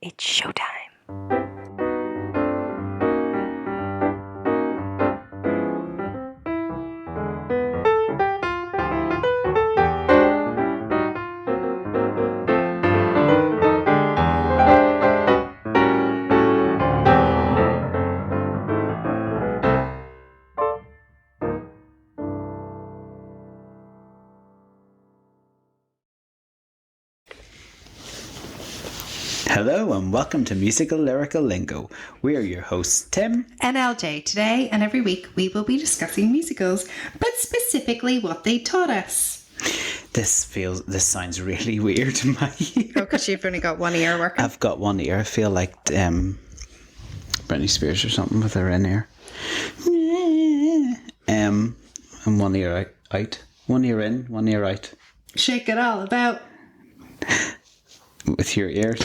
It's showtime. Hello and welcome to Musical Lingo. We are your hosts, Tim and LJ. Today and every week we will be discussing musicals, but specifically what they taught us. This sounds really weird in my ear. Oh, because you've only got one ear working. I've got one ear. I feel like Britney Spears or something with her in ear. And one ear out. One ear in, one ear out. Shake it all about. With your ears.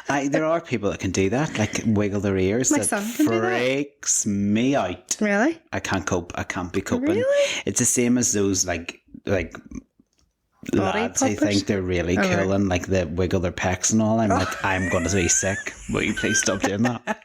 There are people that can do that, like wiggle their ears. My that son can freaks me out. Really? I can't cope. I can't be coping. Really? It's the same as those like lads who think they're really cool and like they wiggle their pecs and all. I'm like, I'm going to be sick. Will you please stop doing that?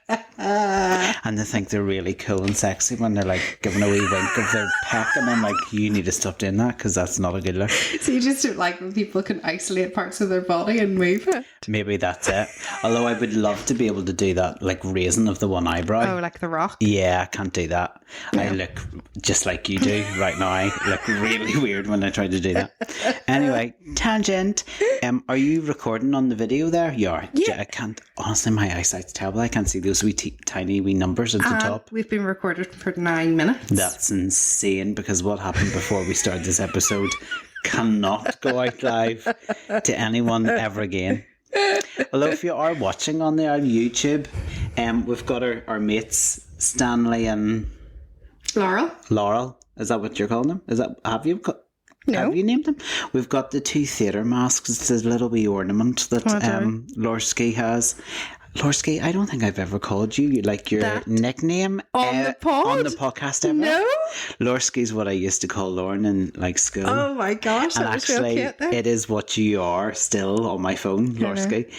And they think they're really cool and sexy when they're like giving a wee wink of their pec, and I'm like, you need to stop doing that because that's not a good look. So you just don't like when people can isolate parts of their body and move it? Maybe that's it. Although I would love to be able to do that, like raising of the one eyebrow. Oh, like The Rock? Yeah, I can't do that. No. I look just like you do right now. I look really weird when I try to do that. Anyway, tangent. Are you recording on the video there? You are. Yeah. I can't. Honestly, my eyesight's terrible. I can't see those tiny wee numbers at the top. We've been recorded for 9 minutes. That's insane, because what happened before we started this episode cannot go out live to anyone ever again. Although if you are watching on there on YouTube, we've got our mates Stanley and Laurel. Is that what you're calling them? Have you named them? We've got the 2 theatre masks. It's a little wee ornament that Lorski has. Lorski, I don't think I've ever called you like your nickname on the podcast ever. No, Lorski's what I used to call Lauren in like school. Oh my gosh, and that was actually real cute then. It is what you are still on my phone, Lorski.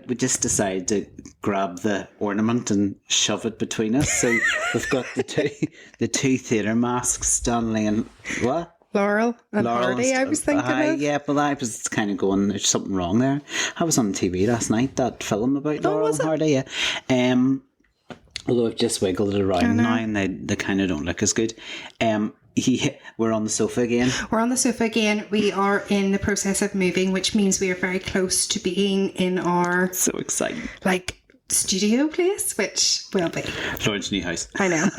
We just decided to grab the ornament and shove it between us. So we've got the two theatre masks, Stanley and what? Laurel and Hardy, I was thinking of. Yeah, but I was kind of going, there's something wrong there. I was on TV last night, that film about Laurel and Hardy, yeah. Although I've just wiggled it around now and they kind of don't look as good. We're on the sofa again. We're on the sofa again. We are in the process of moving, which means we are very close to being in our... So exciting. Like, studio place, which will be... Lauren's new house. I know.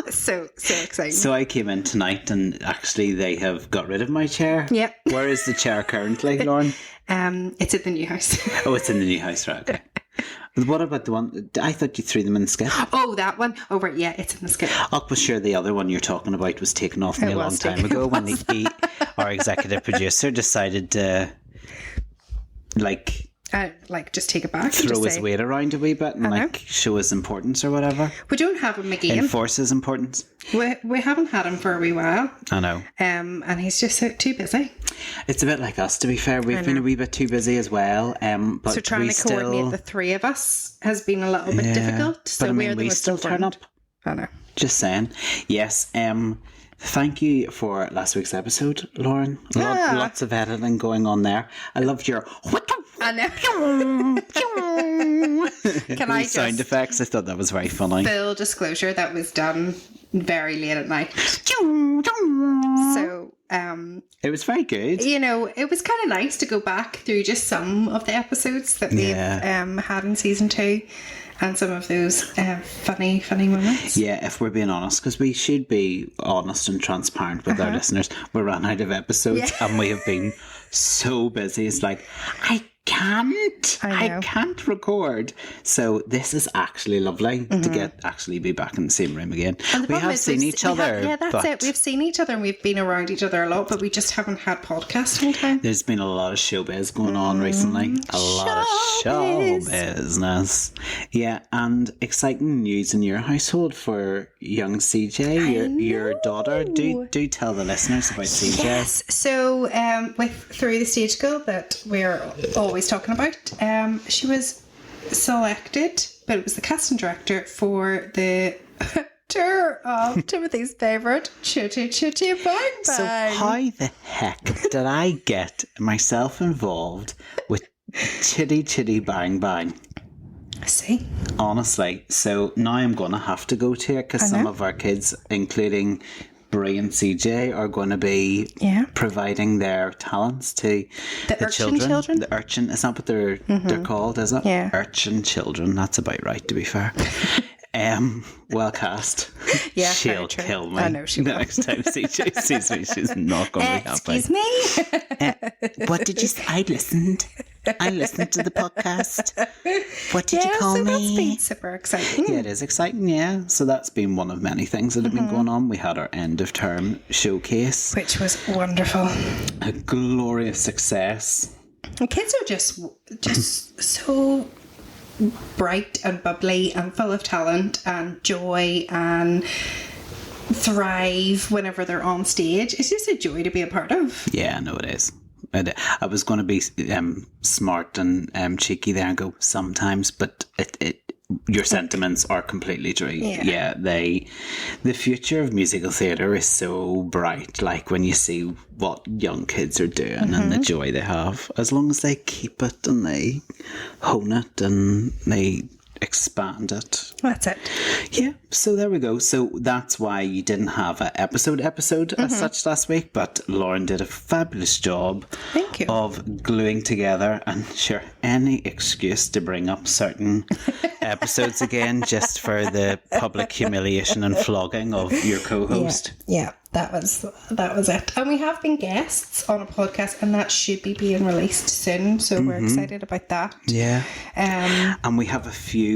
So exciting. So I came in tonight and actually they have got rid of my chair. Yep. Where is the chair currently, Lauren? It's in the new house. Oh, it's in the new house, right? Okay. What about the one? I thought you threw them in the skip. Oh, that one? Oh, right, yeah, it's in the skip. I was sure the other one you're talking about was taken off me a long time ago when our executive producer decided to just take it back. Throw his weight around a wee bit and show his importance or whatever. We don't have him again. Enforce his importance. We haven't had him for a wee while. I know. And he's just too busy. It's a bit like us, to be fair. We've been a wee bit too busy as well. But so trying to coordinate the three of us has been a little bit difficult. So but we still turn up. I know. Just saying. Yes. Thank you for last week's episode, Lauren. Lots of editing going on there. I loved your... I know. Can I just... sound effects? I thought that was very funny. Full disclosure, that was done very late at night. So... it was very good. You know, it was kind of nice to go back through just some of the episodes that we've had in season 2. And some of those funny moments. Yeah, if we're being honest, because we should be honest and transparent with our listeners. We ran out of episodes and we have been so busy. It's like, I can't record. So this is actually lovely to actually be back in the same room again. We have seen each other. That's it. We've seen each other and we've been around each other a lot, but we just haven't had podcasting time. There's been a lot of showbiz going on recently. A lot of show business. Yeah, and exciting news in your household for young CJ, your daughter. Do tell the listeners about CJ. Yes. So through the stage girl that we're always talking about, she was selected, but it was the casting director for the tour of Timothy's favourite, Tutty Tutty Bang Bang. So how the heck did I get myself involved with Tutty Tutty Bang Bang? I see. Honestly, so now I'm going to have to go to it because some of our kids, including Brie and CJ, are going to be providing their talents to the children. The urchin, is that what they're called, is it? Yeah. Urchin children, that's about right, to be fair. Well cast. Yeah, she'll kill me. I know she will. The next time CJ sees me, she's not going to be happy. Excuse me? What did you say? I listened to the podcast. What did you call me? That's been super exciting. Yeah, it is exciting, yeah. So that's been one of many things that have been going on. We had our end of term showcase, which was wonderful. A glorious success. The kids are just so bright and bubbly and full of talent and joy and thrive whenever they're on stage. It's just a joy to be a part of. Yeah, no, it is. I was going to be smart and cheeky there and go sometimes, but your sentiments are completely true. Yeah, the future of musical theatre is so bright. Like when you see what young kids are doing and the joy they have, as long as they keep it and they hone it and they expand it. That's it. Yeah, so there we go. So that's why you didn't have an episode as such last week, but Lauren did a fabulous job. Thank you. Of gluing together, and sure, any excuse to bring up certain episodes again just for the public humiliation and flogging of your co-host. Yeah, that was it. And we have been guests on a podcast, and that should be being released soon, so we're excited about that. Yeah. And we have a few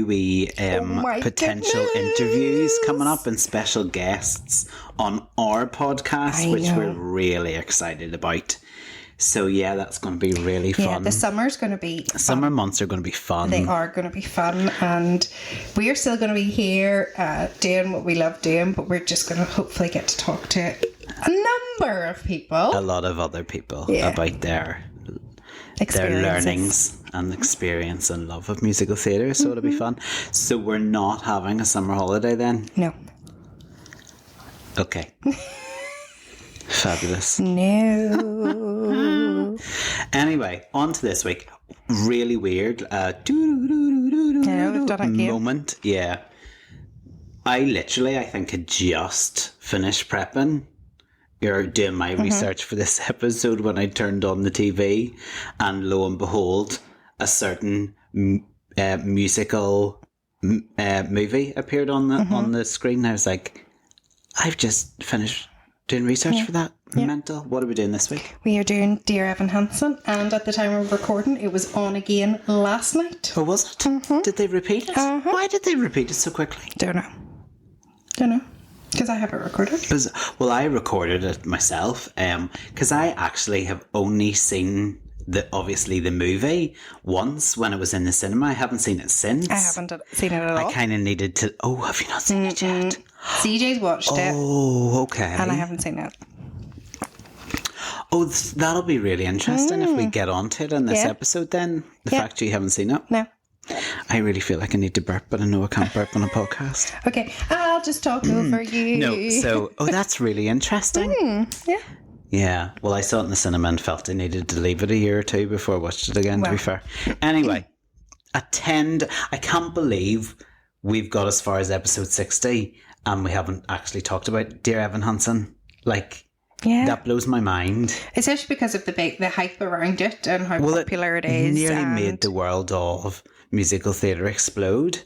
potential interviews coming up and special guests on our podcast, which we're really excited about. So yeah, that's going to be really fun. Yeah, the summer's going to be fun. Summer months are going to be fun. They are going to be fun, and we are still going to be here doing what we love doing, but we're just going to hopefully get to talk to a number of people. A lot of other people about their learnings and experience and love of musical theatre, so it'll be fun. So we're not having a summer holiday then? No. Okay. Fabulous. No. Anyway, on to this week. Really weird we've done it again. Moment. Yeah. I think had just finished prepping. You're doing my research for this episode when I turned on the TV, and lo and behold, a certain musical movie appeared on the screen. I was like, I've just finished doing research for that. Mental. What are we doing this week? We are doing Dear Evan Hansen, and at the time of recording, it was on again last night. Oh, was it? Did they repeat it? Why did they repeat it so quickly? Don't know. Because I have it recorded. Well, I recorded it myself because I actually have only seen the movie once when it was in the cinema. I haven't seen it since. I haven't seen it at all. I kind of needed to... Oh, have you not seen it yet? CJ's watched it. Oh, okay. And I haven't seen it. Oh, that'll be really interesting if we get onto it in this episode then. The fact you haven't seen it. No. I really feel like I need to burp, but I know I can't burp on a podcast. Okay, I'll just talk over you. No, so... Oh, that's really interesting. Yeah. Yeah, well, I saw it in the cinema and felt I needed to leave it a year or two before I watched it again, to be fair. Anyway, I can't believe we've got as far as episode 60 and we haven't actually talked about Dear Evan Hansen. Like, that blows my mind. Especially because of the hype around it and how popular it is. It nearly made the world of musical theatre explode.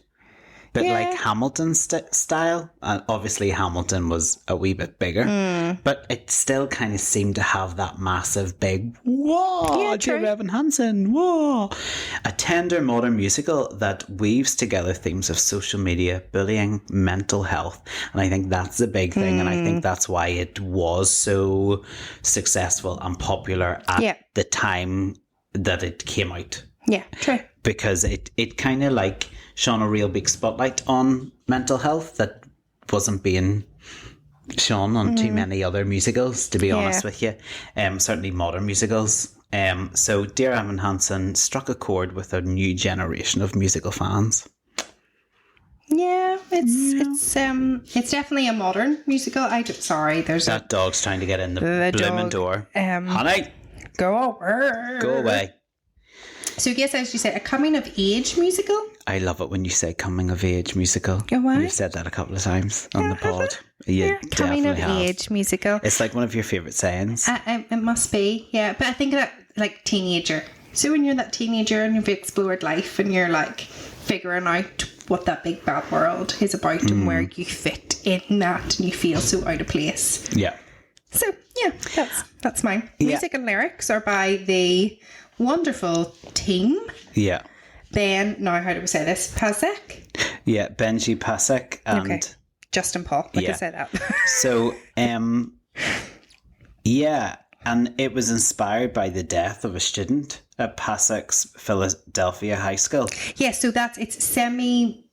But like Hamilton style, obviously Hamilton was a wee bit bigger, but it still kind of seemed to have that massive big, whoa, Dear Evan Hansen, whoa. A tender modern musical that weaves together themes of social media, bullying, mental health. And I think that's the big thing. And I think that's why it was so successful and popular at the time that it came out. Yeah, true. Because it kind of like shone a real big spotlight on mental health that wasn't being shone on too many other musicals, to be honest with you. Certainly modern musicals. So Dear Evan Hansen struck a chord with a new generation of musical fans. Yeah, it's definitely a modern musical. There's That dog's trying to get in the blooming door. Honey, go away. So I guess, as you said, a coming of age musical. I love it when you say coming of age musical. Oh, why? You've said that a couple of times on the pod. You coming definitely of have. age musical. It's like one of your favourite sayings. It must be, yeah. But I think that, like, teenager. So when you're that teenager and you've explored life and you're like figuring out what that big bad world is about and where you fit in that, and you feel so out of place. Yeah. So yeah, that's mine. Yeah. Music and lyrics are by the wonderful team. Yeah. Ben, now how do we say this? Pasek? Yeah, Benj, Pasek, and Justin Paul. Like I said that. So, yeah, and it was inspired by the death of a student at Pasek's Philadelphia High School. Yeah, so it's semi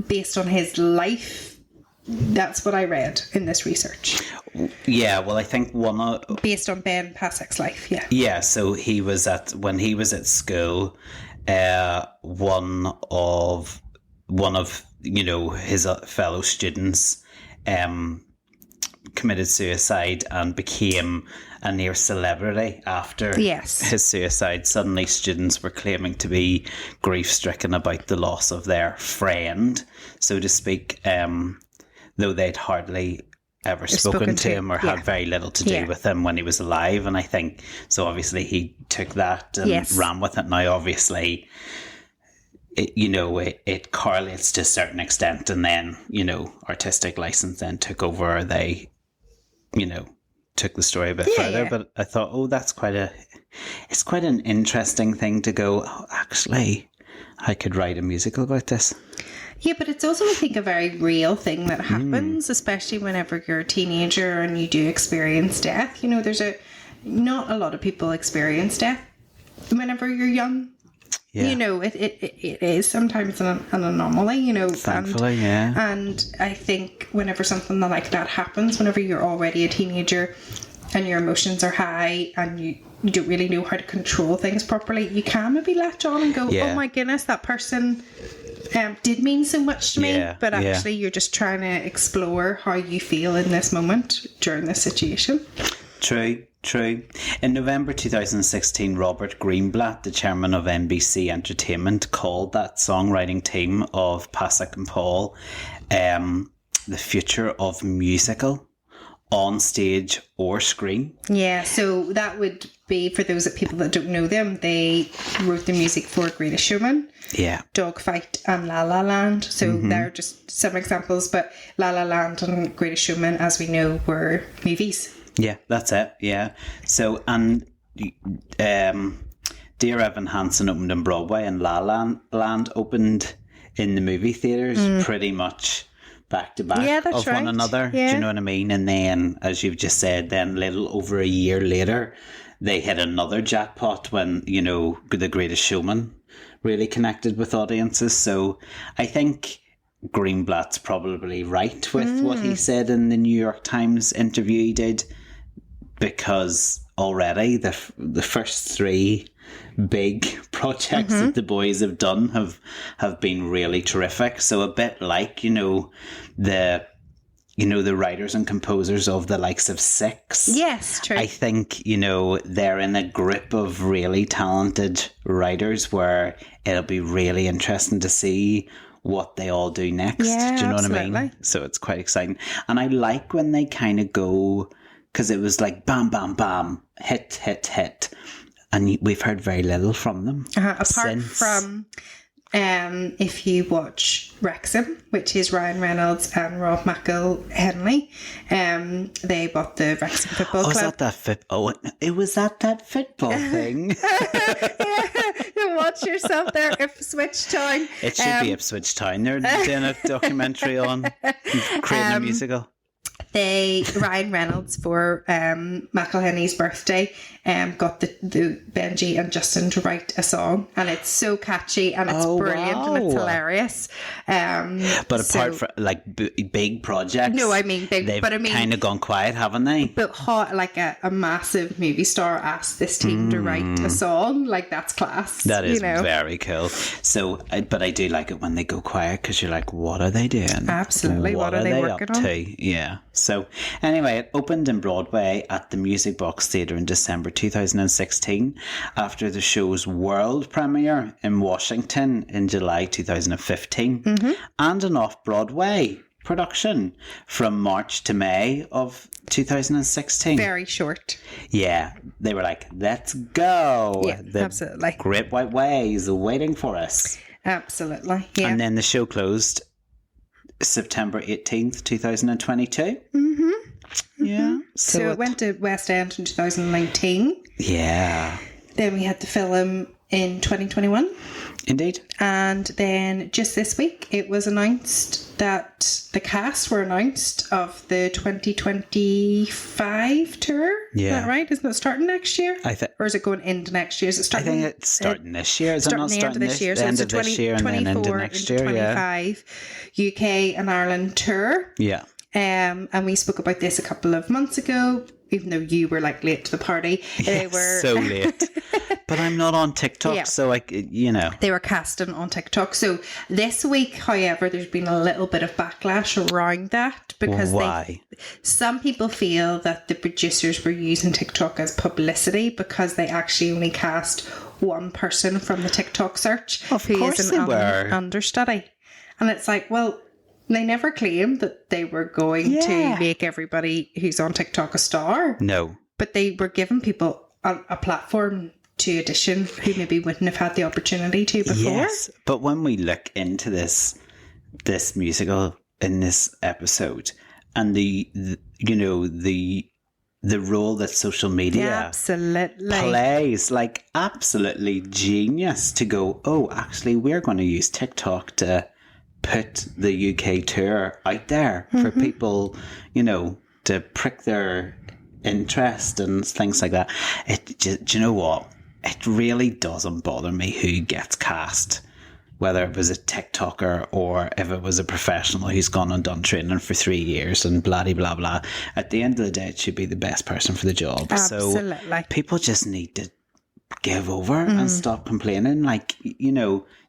based on his life. That's what I read in this research. Yeah, well, I think based on Ben Pasek's life. Yeah. Yeah, so when he was at school, one of his fellow students committed suicide and became a near celebrity after his suicide. Suddenly students were claiming to be grief-stricken about the loss of their friend, so to speak, though they'd hardly ever spoken to him or had very little to do with him when he was alive. And I think, so obviously he took that and ran with it. Now, obviously, it correlates to a certain extent, and then, artistic license then took over. They, took the story a bit further. Yeah. But I thought, it's quite an interesting thing to go, actually, I could write a musical about this. Yeah, but it's also, I think, a very real thing that happens, especially whenever you're a teenager and you do experience death. Not a lot of people experience death whenever you're young. Yeah. It is sometimes an anomaly, Thankfully, And I think whenever something like that happens, whenever you're already a teenager and your emotions are high and you don't really know how to control things properly, you can maybe latch on and go, oh my goodness, that person did mean so much to me, but actually you're just trying to explore how you feel in this moment during this situation. True. In November 2016, Robert Greenblatt, the chairman of NBC Entertainment, called that songwriting team of Pasek and Paul the future of musical, on stage or screen. Yeah, so that would be, for those people that don't know them, they wrote the music for Greatest Showman, Dogfight and La La Land. So they're just some examples, but La La Land and Greatest Showman, as we know, were movies. Yeah, that's it. Yeah. So, and Dear Evan Hansen opened on Broadway, and La La Land opened in the movie theatres pretty much back to back of one another. Yeah. Do you know what I mean? And then, as you've just said, then a little over a year later, they hit another jackpot when, The Greatest Showman really connected with audiences. So I think Greenblatt's probably right with what he said in the New York Times interview he did, because already the first three big projects that the boys have done have been really terrific. So a bit like, the writers and composers of the likes of Six. Yes, true. I think, they're in a group of really talented writers where it'll be really interesting to see what they all do next. Yeah, do you know absolutely. what I mean? So it's quite exciting. And I like when they kind of go, because it was like bam, bam, bam, hit, hit, hit. And we've heard very little from them. Apart from, if you watch Wrexham, which is Ryan Reynolds and Rob McElhenney, they bought the Wrexham Football Club. It was at that football thing. You watch yourself there, Ipswich Town. It should be Ipswich Town. They're doing a documentary on creating a musical. Ryan Reynolds for McElhenney's birthday got the Benji and Justin to write a song, and it's so catchy and it's brilliant and it's hilarious. But apart from like big projects, no, I mean big, they've but I mean kind of gone quiet, haven't they? But like a massive movie star asked this team to write a song, like that's class. That is very cool. So, but I do like it when they go quiet because you're like, what are they doing? Absolutely, what are they working up on? To? Yeah. So anyway, it opened in Broadway at the Music Box Theatre in December 2016 after the show's world premiere in Washington in July 2015 and an off-Broadway production from March to May of 2016. Very short. Yeah, they were like, let's go. Yeah, absolutely. Great White Way is waiting for us. Absolutely, yeah. And then the show closed September 18th, 2022. Yeah. So it went to West End in 2019. Yeah. Then we had the film in 2021. Indeed. And then just this week, it was announced that the cast were announced of the 2025 tour. Yeah. Is that right? Isn't it starting next year? Or is it going into next year? Is it I starting? think it's starting this year. Is it not the end of this year? So end it's a of this year and then into next year? 25 UK and Ireland tour. Yeah. And we spoke about this a couple of months ago, even though you were like late to the party. They were so late. But I'm not on TikTok, so they were casting on TikTok. So this week, however, there's been a little bit of backlash around that because some people feel that the producers were using TikTok as publicity because they actually only cast one person from the TikTok search who is an understudy. And it's like, well, they never claimed that they were going to make everybody who's on TikTok a star. No. But they were giving people a platform to audition who maybe wouldn't have had the opportunity to before. Yes, but when we look into this musical in this episode and the role that social media plays, like absolutely genius to go, oh, actually we're going to use TikTok to put the UK tour out there for people, to prick their interest and things like that. Do you know what? It really doesn't bother me who gets cast, whether it was a TikToker or if it was a professional who's gone and done training for 3 years and blah, blah, blah. At the end of the day, it should be the best person for the job. Absolutely. So people just need to give over and stop complaining. Like,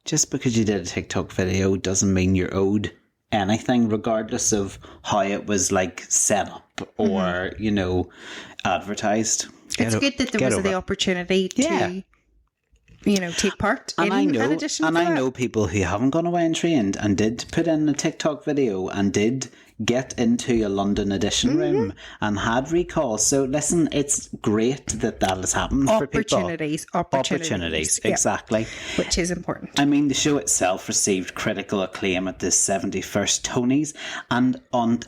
just because you did a TikTok video doesn't mean you're owed anything, regardless of how it was like set up or, advertised. It's good that there was the opportunity to, take part in an audition. And I know people who haven't gone away and trained and did put in a TikTok video and did get into a London audition room and had recalls. So listen, it's great that has happened for people. Opportunities, exactly. Which is important. I mean, the show itself received critical acclaim at the 71st Tonys, and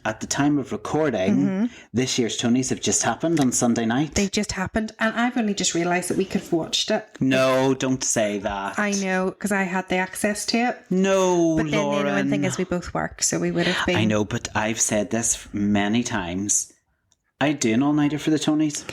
at the time of recording, this year's Tonys have just happened on Sunday night. They just happened, and I've only just realised that we could have watched it. No, don't say that. I know, because I had the access to it. No, but then Lauren. the one thing is we both work, so we would have been. I know, but I've said this many times. I'd do an all-nighter for the Tonys.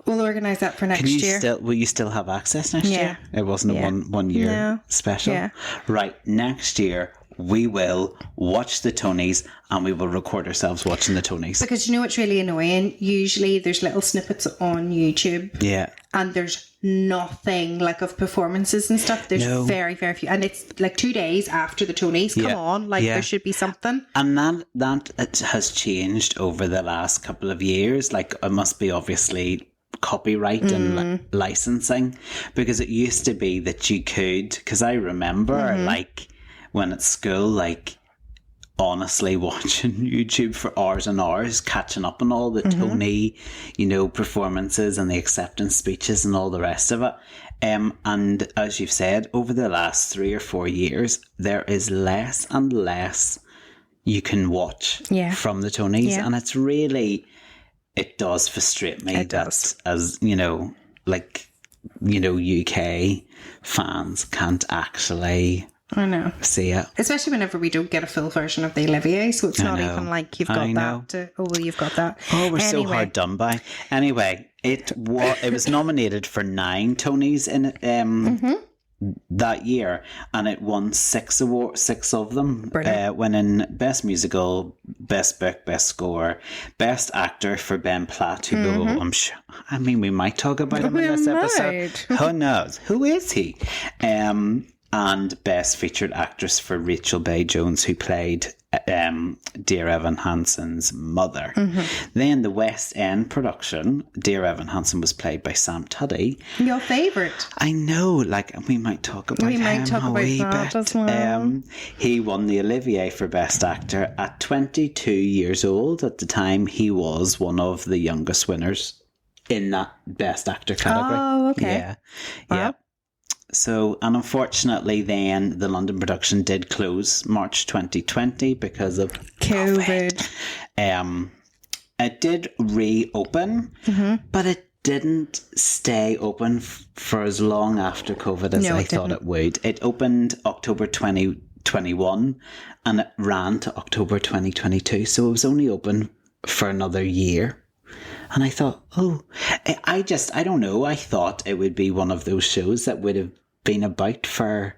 We'll organise that for next year. Will you still have access next year? It wasn't a one year special. Yeah. Right, next year we will watch the Tonys and we will record ourselves watching the Tonys. Because you know what's really annoying? Usually there's little snippets on YouTube. Yeah. And there's nothing like of performances and stuff. There's very, very few. And it's like 2 days after the Tonys. Come on, there should be something. And that it has changed over the last couple of years. Like it must be obviously copyright and licensing, because it used to be that you could, because I remember like when at school, like honestly watching YouTube for hours and hours, catching up on all the Tony, performances and the acceptance speeches and all the rest of it. And as you've said, over the last 3 or 4 years, there is less and less you can watch from the Tonys. Yeah. And it's really, it does frustrate me that as, UK fans can't actually I know. see it. Especially whenever we don't get a full version of the Olivier, so it's not know. even like you've I got know. that. You've got that. Oh, we're so Anyway. hard done by. Anyway, it was nominated for 9 Tonys in that year, and it won 6 of them. Brilliant. Winning Best Musical, Best Book, Best Score, Best Actor for Ben Platt, who I'm sure. I mean, we might talk about him in this episode. Who knows? Who is he? And Best Featured Actress for Rachel Bay Jones, who played Dear Evan Hansen's mother. Then the West End production, Dear Evan Hansen, was played by Sam Tutty. Your favourite. I know, like, we might talk about him a wee bit. As well. He won the Olivier for Best Actor at 22 years old. At the time, he was one of the youngest winners in that Best Actor category. Oh, okay. Yeah. Yeah. So, and unfortunately then the London production did close March 2020 because of COVID. It did reopen, but it didn't stay open for as long after COVID as I thought it would. It opened October 2021 and it ran to October 2022. So it was only open for another year. And I thought, I don't know. I thought it would be one of those shows that would have been about for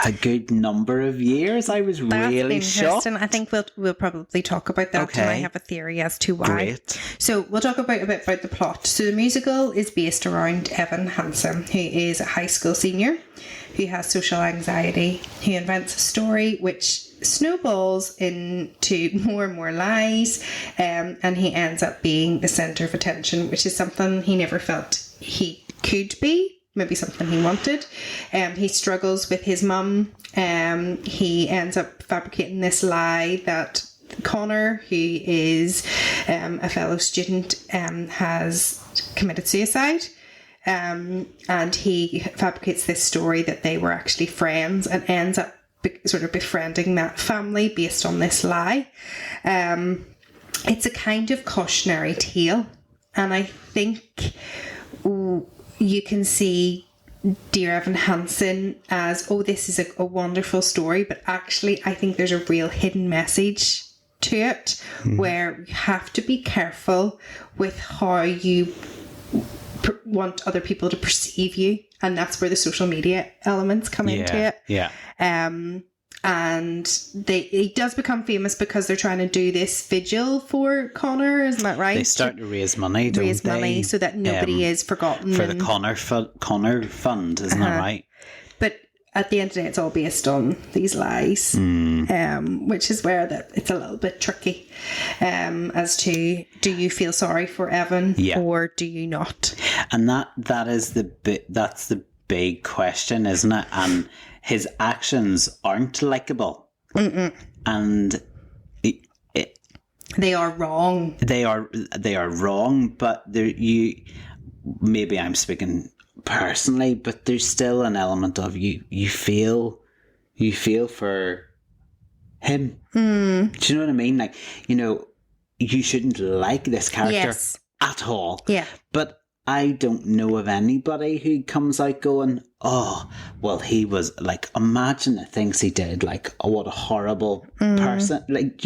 a good number of years. I was really shocked. I think we'll probably talk about that, and I have a theory as to why. Great. So we'll talk a bit about the plot. So the musical is based around Evan Hansen, who is a high school senior who has social anxiety, who invents a story which snowballs into more and more lies, and he ends up being the centre of attention, which is something he never felt he could be. Maybe something he wanted. He struggles with his mum. He ends up fabricating this lie that Connor, who is a fellow student, has committed suicide. And he fabricates this story that they were actually friends and ends up sort of befriending that family based on this lie. It's a kind of cautionary tale. And I think you can see Dear Evan Hansen as, this is a wonderful story, but actually I think there's a real hidden message to it where you have to be careful with how you want other people to perceive you, and that's where the social media elements come into it. And he does become famous because they're trying to do this vigil for Connor, isn't that right? They start to raise money, don't they? Money so that nobody is forgotten. For the Connor Fund, isn't that right? But at the end of the day, it's all based on these lies, which is where it's a little bit tricky as to, do you feel sorry for Evan or do you not? And that's the big question, isn't it? And his actions aren't likable. And they are wrong. They are wrong, but maybe I'm speaking personally, but there's still an element of you feel for him. Do you know what I mean? Like, you shouldn't like this character at all. Yeah. But I don't know of anybody who comes out going, he was like, imagine the things he did, like, what a horrible person. Like,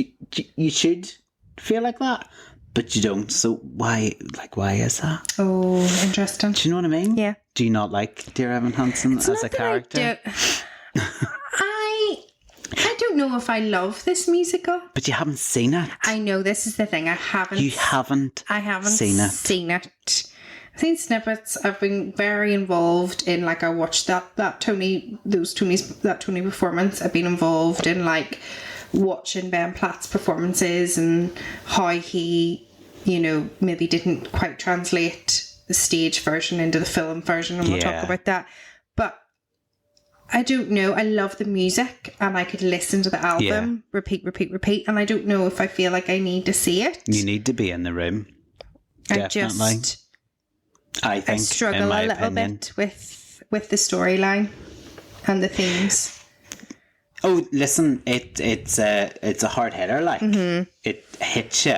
you should feel like that, but you don't. So why is that? Oh, interesting. Do you know what I mean? Yeah. Do you not like Dear Evan Hansen as a character? I don't know if I love this musical. But you haven't seen it. I know, this is the thing. I haven't seen it. I've seen snippets. I've been very involved in, like, I watched that Tony performance. I've been involved in, like, watching Ben Platt's performances and how he, maybe didn't quite translate the stage version into the film version, and we'll talk about that. But I don't know. I love the music and I could listen to the album, repeat, and I don't know if I feel like I need to see it. You need to be in the room. Definitely. I think I struggle a little bit with the storyline and the themes. Oh, listen, it's a hard hitter, like it hits you,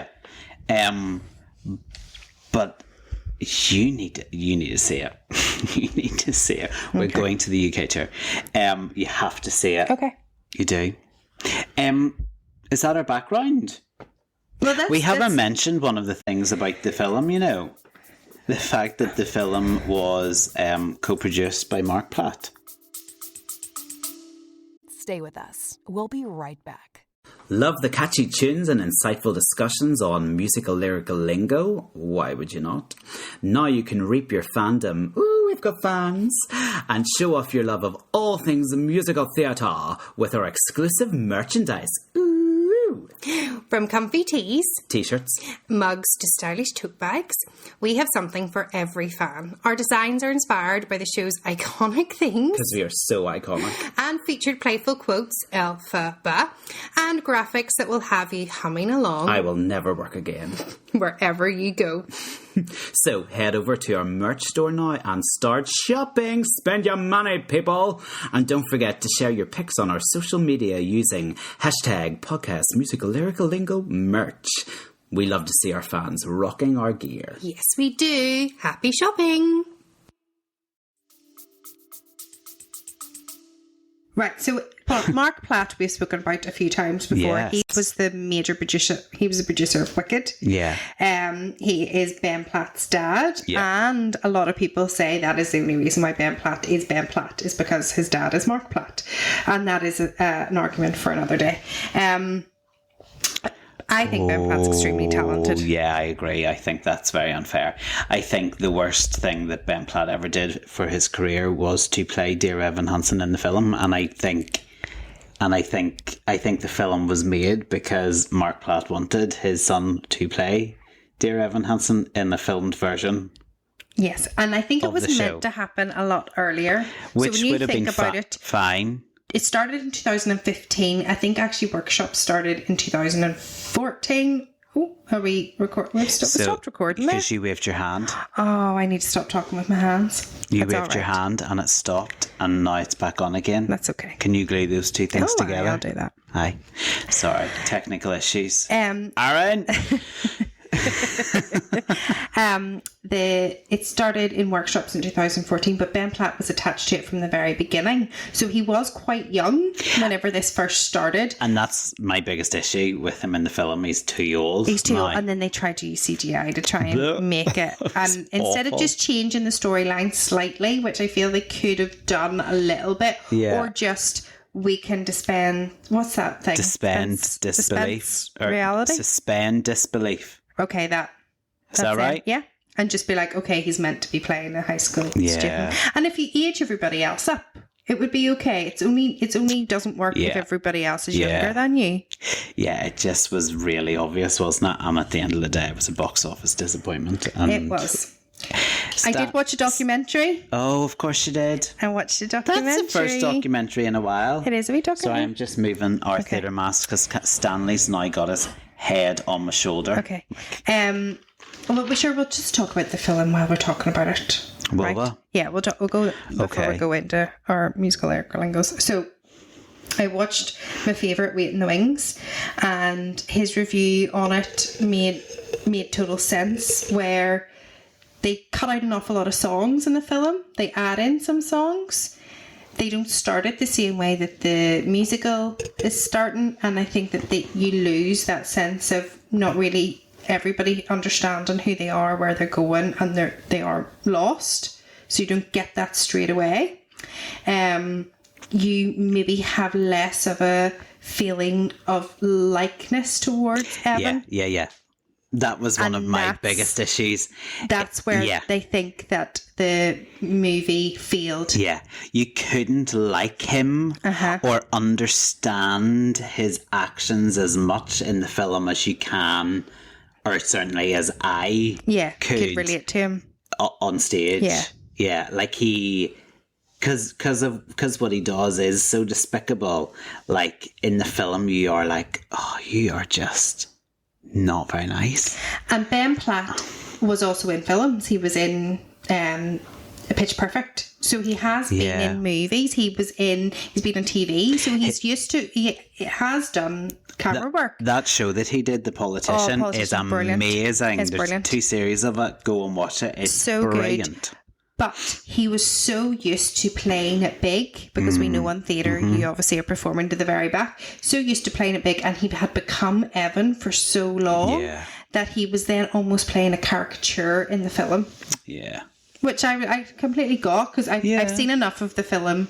but you need to see it. You need to see it. We're going to the UK tour. You have to see it. Okay. You do. Is that our background? Well, We haven't mentioned one of the things about the film, you know. The fact that the film was co-produced by Mark Platt. Stay with us. We'll be right back. Love the catchy tunes and insightful discussions on musical lyrical lingo? Why would you not? Now you can reap your fandom. Ooh, we've got fans. And show off your love of all things musical theatre with our exclusive merchandise. Ooh. From comfy tees, T-shirts, mugs to stylish tote bags, we have something for every fan. Our designs are inspired by the show's iconic themes. because we are so iconic. And featured playful quotes, alpha, and graphics that will have you humming along I will never work again. wherever you go. So head over to our merch store now and start shopping. Spend your money, people. And don't forget to share your pics on our social media using hashtag podcast musical lyrical lingo merch. We love to see our fans rocking our gear. Yes, we do. Happy shopping. Right, so Mark Platt we've spoken about a few times before. Yes. He was the major producer. He was a producer of Wicked. Yeah. He is Ben Platt's dad, Yeah. and a lot of people say that is the only reason why Ben Platt is because his dad is Mark Platt, and that is an argument for another day. I think Ben Platt's extremely talented. Yeah, I agree. I think that's very unfair. I think the worst thing that Ben Platt ever did for his career was to play Dear Evan Hansen in the film, and I think the film was made because Mark Platt wanted his son to play Dear Evan Hansen in a filmed version. Yes, and I think it Of was the show. meant to happen a lot earlier. Which so when you would have think been about it, fine. it started in 2015. I think actually workshops started in 2014. Oh, are we record? We stopped recording there. Because you waved your hand. Oh, I need to stop talking with my hands. You That's waved your all right. hand and it stopped, and now it's back on again. That's okay. Can you glue those two things Oh, together? I'll do that. Aye. Sorry, technical issues. Aaron, it started in workshops in 2014, but Ben Platt was attached to it from the very beginning. So he was quite young whenever this first started. And that's my biggest issue with him in the film. He's too old. He's too now. old, and then they tried to use CGI to try and make it. And instead awful. of just changing the storyline slightly, which I feel they could have done a little bit, Yeah. or just we can dispense. What's that thing? Dispense disbelief. Dispense Or reality. Suspend disbelief. Okay, that's that it. right? Yeah. And just be like, okay, he's meant to be playing a high school Yeah. student. And if you age everybody else up, it would be okay. It's only doesn't work if Yeah. everybody else is Yeah. younger than you. Yeah, it just was really obvious, wasn't it? And at the end of the day, it was a box office disappointment. And It was. I did watch a documentary. Oh, of course you did. I watched a documentary. That's the first documentary in a while. It is a wee So documentary. I'm just moving our theatre mask because Stanley's now got his head on my shoulder. Okay. Well, we'll just talk about the film while we're talking about it. Will we? Yeah, we'll go before Okay. we go into our musical lyrical lingos. So I watched my favourite Wait in the Wings, and his review on it made total sense, where they cut out an awful lot of songs in the film. They add in some songs. They don't start it the same way that the musical is starting, and I think that you lose that sense of not really everybody understanding who they are, where they're going, and they are lost. So you don't get that straight away. You maybe have less of a feeling of likeness towards Evan. Yeah. That was one And of my that's- biggest issues. That's where Yeah. they think that the movie failed. Yeah, you couldn't like him or understand his actions as much in the film as you can, or certainly as I Could relate to him. on stage. Yeah, like because what he does is so despicable. Like in the film, you are like, oh, you are just not very nice. And Ben Platt was also in films. He was in Pitch Perfect. So he has been in movies. He's been on TV. So he has done camera work. That show that he did, The Politician, is Politician, brilliant. amazing. It's There's brilliant. 2 series of it. Go and watch it. It's So brilliant. good. But he was so used to playing it big, because we know on theatre you obviously are performing to the very back. So used to playing it big, and he had become Evan for so long that he was then almost playing a caricature in the film. Yeah. Which I completely got, because I've seen enough of the film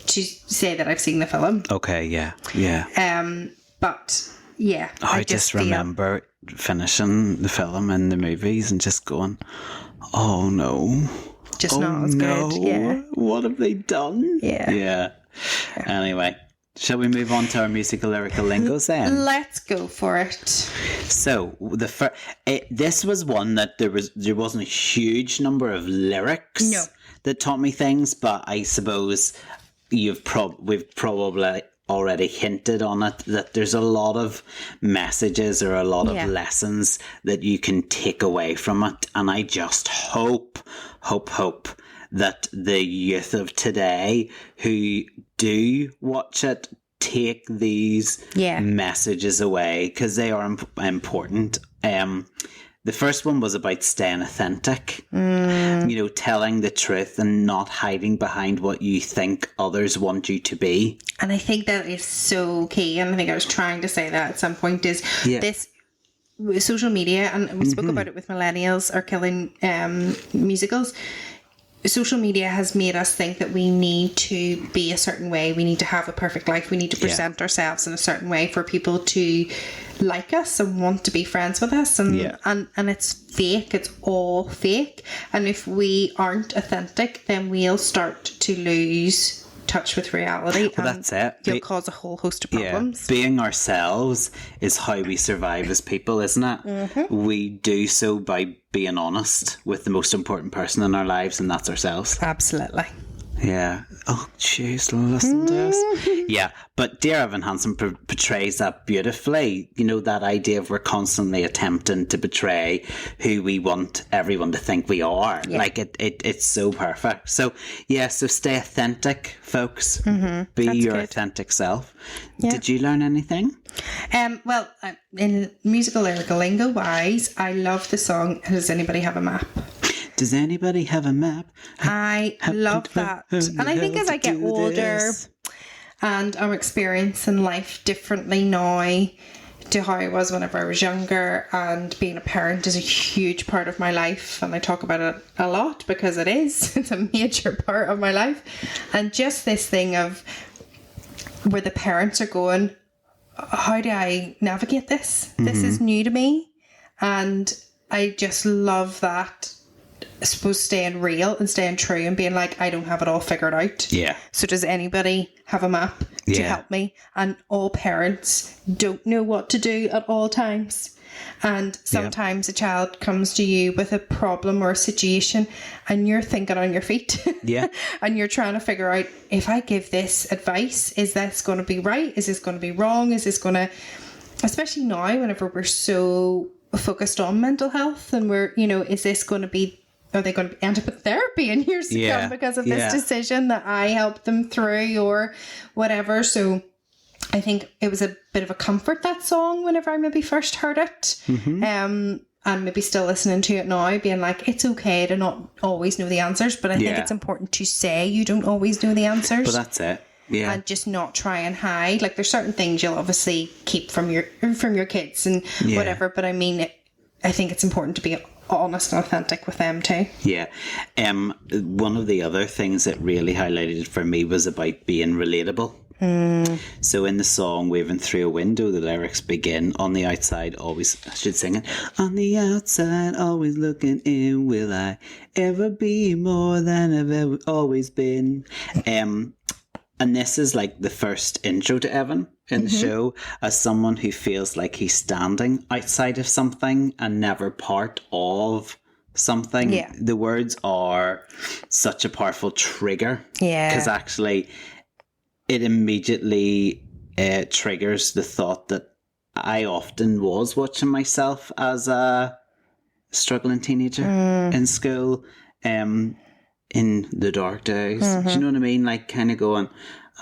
to say that I've seen the film. Okay, yeah. But yeah, I just remember finishing the film in the movies and just going, oh no. Just not as good. Yeah. What have they done? Yeah. Anyway, shall we move on to our musical lyrical lingos then? Let's go for it. So this was one that there wasn't a huge number of lyrics that taught me things, but I suppose we've probably already hinted on it, that there's a lot of messages or a lot of lessons that you can take away from it, and I just hope that the youth of today who do watch it take these messages away, because they are important. The first one was about staying authentic, telling the truth and not hiding behind what you think others want you to be. And I think that is so key. And I think I was trying to say that at some point is this social media, and we spoke about it with millennials are killing musicals. Social media has made us think that we need to be a certain way. We need to have a perfect life. We need to present ourselves in a certain way for people to like us and want to be friends with us. And it's fake. It's all fake. And if we aren't authentic, then we'll start to lose touch with reality. Well, that's it. You'll cause a whole host of problems. Being ourselves is how we survive as people, isn't it? We do so by being honest with the most important person in our lives, and that's ourselves. Absolutely. Yeah. Oh, jeez, listen to us. Yeah, but Dear Evan Hansen portrays that beautifully. That idea of we're constantly attempting to betray who we want everyone to think we are. Yeah. Like, it's so perfect. So, so stay authentic, folks. Be That's your good. authentic self. Yeah. Did you learn anything? Well, in musical lyrical lingo wise, I love the song Does Anybody Have a Map? Does anybody have a map? I love that. And I think as I get older and I'm experiencing life differently now to how I was whenever I was younger, and being a parent is a huge part of my life, and I talk about it a lot because it is. It's a major part of my life. And just this thing of where the parents are going, how do I navigate this? This is new to me. And I just love that. I suppose staying real and staying true and being like, I don't have it all figured out. Yeah. So does anybody have a map to help me? And all parents don't know what to do at all times. And sometimes a child comes to you with a problem or a situation and you're thinking on your feet. Yeah. And you're trying to figure out, if I give this advice, is this going to be right? Is this going to be wrong? Is this going to, especially now whenever we're so focused on mental health and we're, is this going to be, are they going to end up in therapy in years to come because of this decision that I helped them through or whatever? So I think it was a bit of a comfort, that song, whenever I maybe first heard it. And maybe still listening to it now, being like, it's okay to not always know the answers, but I think it's important to say you don't always know the answers. But that's it. Yeah. And just not try and hide. Like, there's certain things you'll obviously keep from your kids and whatever, but I mean, I think it's important to be honest and authentic with them too. Yeah. One of the other things that really highlighted for me was about being relatable. So in the song Waving Through a Window, the lyrics begin, on the outside always, I should sing it, on the outside always looking in, will I ever be more than I've ever always been? And this is like the first intro to Evan in the show, as someone who feels like he's standing outside of something and never part of something. Yeah. The words are such a powerful trigger. Yeah. Because actually it immediately triggers the thought that I often was watching myself as a struggling teenager in school. In the dark days. Do you know what I mean? Like, kind of going,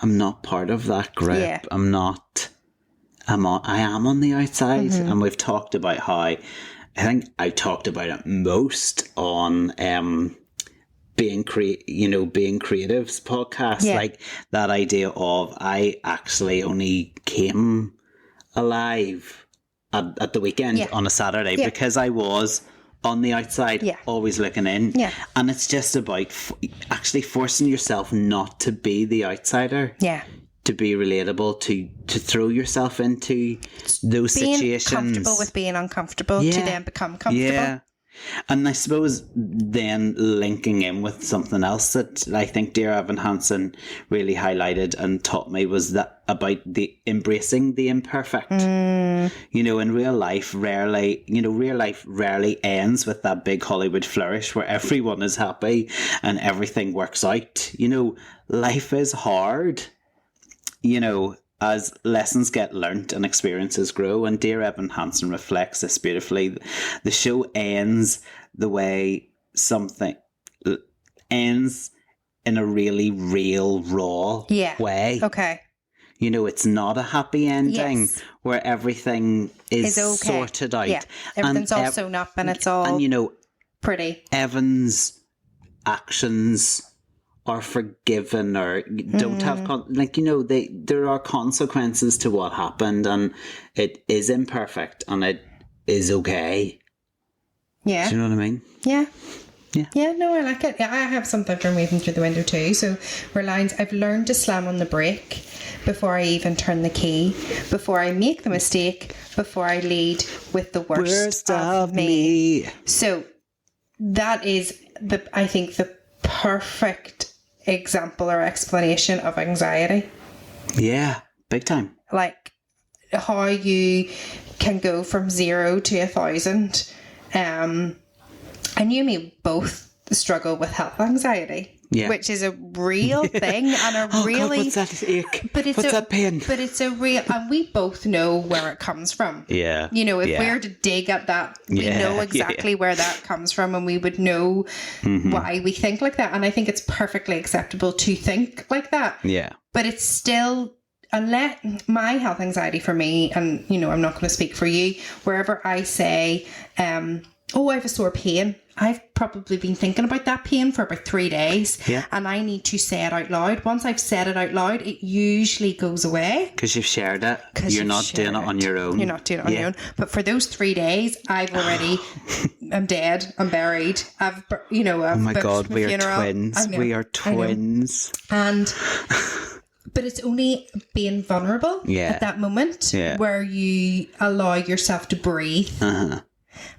I'm not part of that group. Yeah. I am on the outside. And we've talked about how, I think I talked about it most on being creatives podcast, like that idea of I actually only came alive at the weekend on a Saturday because I was on the outside, always looking in. Yeah. And it's just about actually forcing yourself not to be the outsider. Yeah. To be relatable, to throw yourself into those situations. Being comfortable with being uncomfortable to then become comfortable. Yeah. And I suppose then linking in with something else that I think Dear Evan Hansen really highlighted and taught me was that about the embracing the imperfect. You know, in real life rarely ends with that big Hollywood flourish where everyone is happy and everything works out. You know, life is hard, you know, as lessons get learnt and experiences grow, and Dear Evan Hansen reflects this beautifully. The show ends the way something ends in a really real, raw way. Okay. You know, it's not a happy ending where everything is sorted out. Yeah, everything's all sewn up and it's all you know, pretty. Evan's actions are forgiven or don't have there are consequences to what happened, and it is imperfect and it is okay. Yeah. Do you know what I mean? Yeah. Yeah, no, I like it. I have something from Waving Through the Window too. So where lines, I've learned to slam on the brake before I even turn the key, before I make the mistake, before I lead with the worst of me. So that is I think the perfect example or explanation of anxiety. Yeah, big time. Like how you can go from 0 to 1,000. And you and me both struggle with health anxiety, which is a real thing and a really. God, what's that ache? What's that pain? But it's a real, and we both know where it comes from. Yeah, you know, if we're to dig at that, we know exactly where that comes from, and we would know why we think like that. And I think it's perfectly acceptable to think like that. Yeah, but it's still. Unless my health anxiety for me, and you know, I'm not going to speak for you, wherever I say, oh, I have a sore pain, I've probably been thinking about that pain for about 3 days, and I need to say it out loud. Once I've said it out loud, it usually goes away. Because you've shared it. You're not doing it on your own. You're not doing it on your own. But for those 3 days, I've already, I'm dead, I'm buried, I've booked oh my God, we funeral. Are twins. We are twins. And... But it's only being vulnerable at that moment where you allow yourself to breathe.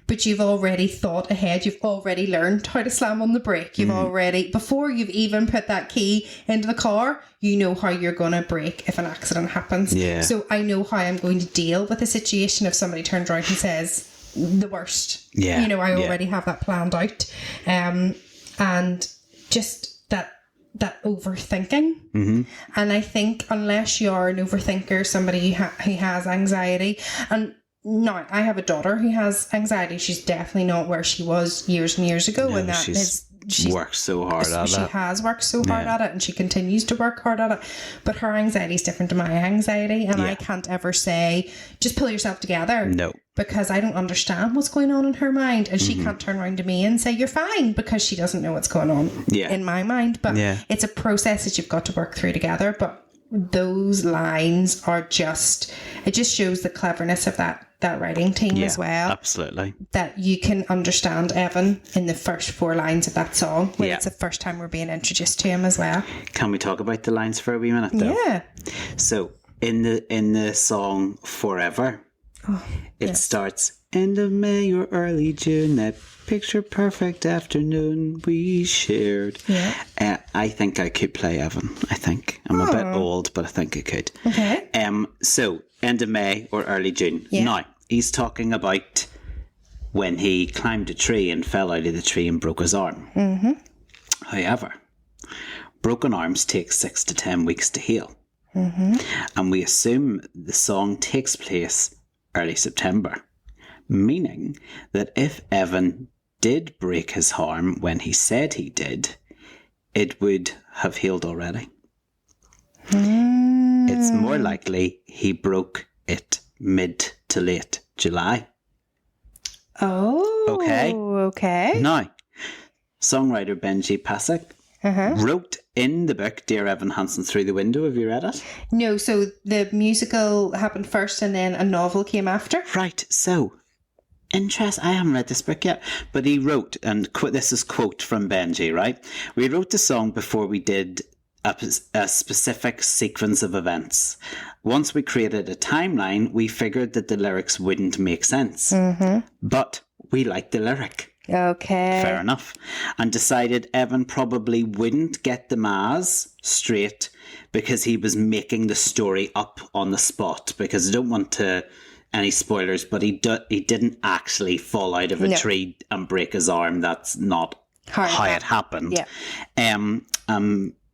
But you've already thought ahead. You've already learned how to slam on the brake. You've already, before you've even put that key into the car, you know how you're going to brake if an accident happens. Yeah. So I know how I'm going to deal with a situation if somebody turns around and says the worst. Yeah. You know, I already have that planned out. And just that overthinking. And I think unless you're an overthinker, somebody who has anxiety, and no, I have a daughter who has anxiety. She's definitely not where she was years and years ago. No, and that she's worked so hard at it. She has worked so hard at it, and she continues to work hard at it. But her anxiety is different to my anxiety, and I can't ever say, just pull yourself together. No. Because I don't understand what's going on in her mind, and she can't turn around to me and say, you're fine, because she doesn't know what's going on in my mind. But it's a process that you've got to work through together. But those lines are it just shows the cleverness of that writing team as well. Absolutely. That you can understand Evan in the first 4 lines of that song when it's the first time we're being introduced to him as well. Can we talk about the lines for a wee minute though? Yeah. So in the song Forever, it starts end of May or early June, that picture perfect afternoon we shared. Yeah. I think I could play Evan. I think I'm a bit old, but I think I could. Okay. So end of May or early June. Yeah. Now he's talking about when he climbed a tree and fell out of the tree and broke his arm. However, broken arms take 6 to 10 weeks to heal, and we assume the song takes place early September, meaning that if Evan did break his arm when he said he did, it would have healed already. It's more likely he broke it mid to late July. Oh, okay. Now, songwriter Benj Pasek, wrote in the book Dear Evan Hansen Through the Window. Have you read it? No, so the musical happened first and then a novel came after. Right, so, I haven't read this book yet, but he wrote, and this is quote from Benji, right? We wrote the song before we did a specific sequence of events. Once we created a timeline, we figured that the lyrics wouldn't make sense. But we liked the lyric. Okay. Fair enough. And decided Evan probably wouldn't get the maths straight because he was making the story up on the spot. Because I don't want to any spoilers, but he didn't actually fall out of a tree and break his arm. That's not how it happened. Yeah.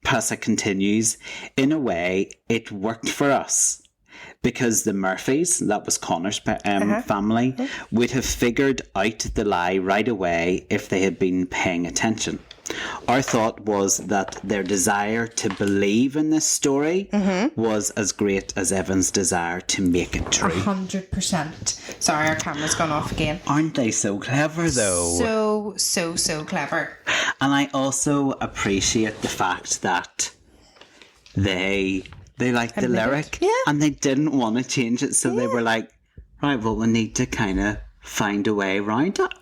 Pasek continues, in a way, it worked for us. Because the Murphys, that was Connor's family, would have figured out the lie right away if they had been paying attention. Our thought was that their desire to believe in this story was as great as Evan's desire to make it true. 100%. Sorry, our camera's gone off again. Aren't they so clever, though? So clever. And I also appreciate the fact that they liked the lyric and they didn't want to change it, so they were like, right, well, we need to kind of find a way around it.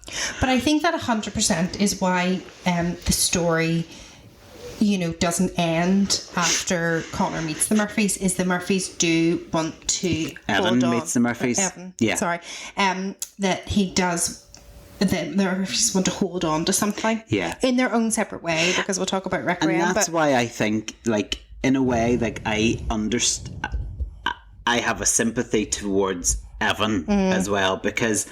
But I think that 100% is why the story, doesn't end after Connor meets the Murphys, is the Murphys do want to Evan meets the Murphys. That he does. The Murphys want to hold on to something in their own separate way, because we'll talk about Requiem. And that's why I think, in a way, I have a sympathy towards Evan as well, because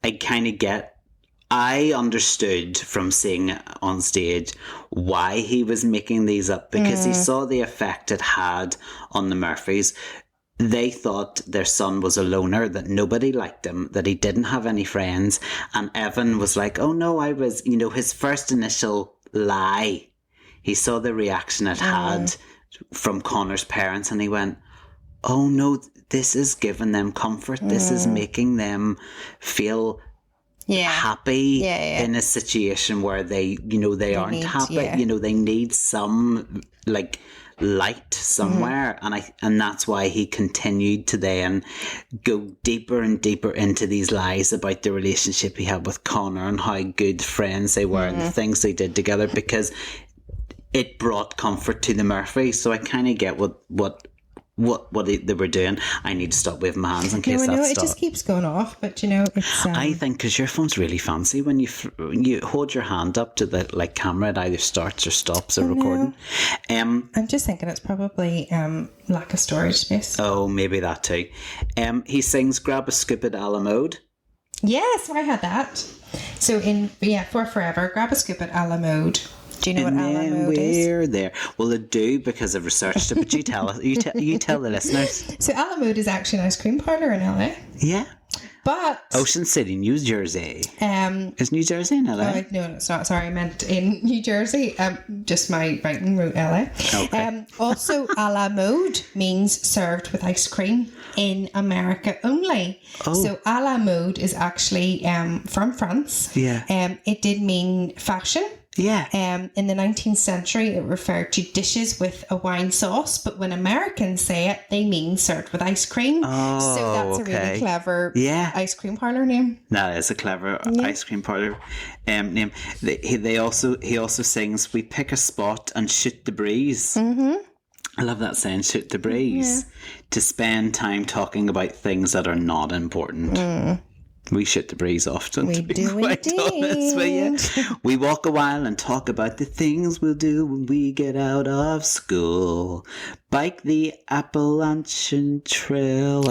I understood from seeing it on stage why he was making these up, because he saw the effect it had on the Murphys. They thought their son was a loner, that nobody liked him, that he didn't have any friends. And Evan was like, oh no, I was, his first initial lie. He saw the reaction it had from Connor's parents, and he went, oh no, this is giving them comfort. This is making them feel happy in a situation where they aren't happy. They need some light somewhere, and that's why he continued to then go deeper and deeper into these lies about the relationship he had with Connor and how good friends they were and the things they did together, because it brought comfort to the Murphys. So I kind of get what they were doing. I need to stop waving my hands in case it just keeps going off, but it's... I think because your phone's really fancy, when you hold your hand up to the camera, it either starts or stops the recording. I'm just thinking it's probably lack of storage space. Oh, maybe that too. He sings Grab a Scoop at a la Mode. Yes, I had that. So for Forever, Grab a Scoop at a la Mode. Do you know what a la mode is? We're there. Well, I do, because I've researched it, but you tell us. You tell the listeners. So a la mode is actually an ice cream parlour in LA. Yeah. But Ocean City, New Jersey. Is New Jersey in LA? No, it's not. Sorry, I meant in New Jersey. Just my writing wrote LA. Okay. Also, a la mode means served with ice cream in America only. Oh. So a la mode is actually from France. Yeah. It did mean fashion. Yeah. In the 19th century, it referred to dishes with a wine sauce, but when Americans say it, they mean served with ice cream. Oh, so that's a really clever ice cream parlour name. That is a clever ice cream parlour name. He also sings, we pick a spot and shoot the breeze. Mm-hmm. I love that saying, shoot the breeze. To spend time talking about things that are not important. We shoot the breeze often, to be quite honest with you. We walk a while and talk about the things we'll do when we get out of school. Bike the Appalachian Trail.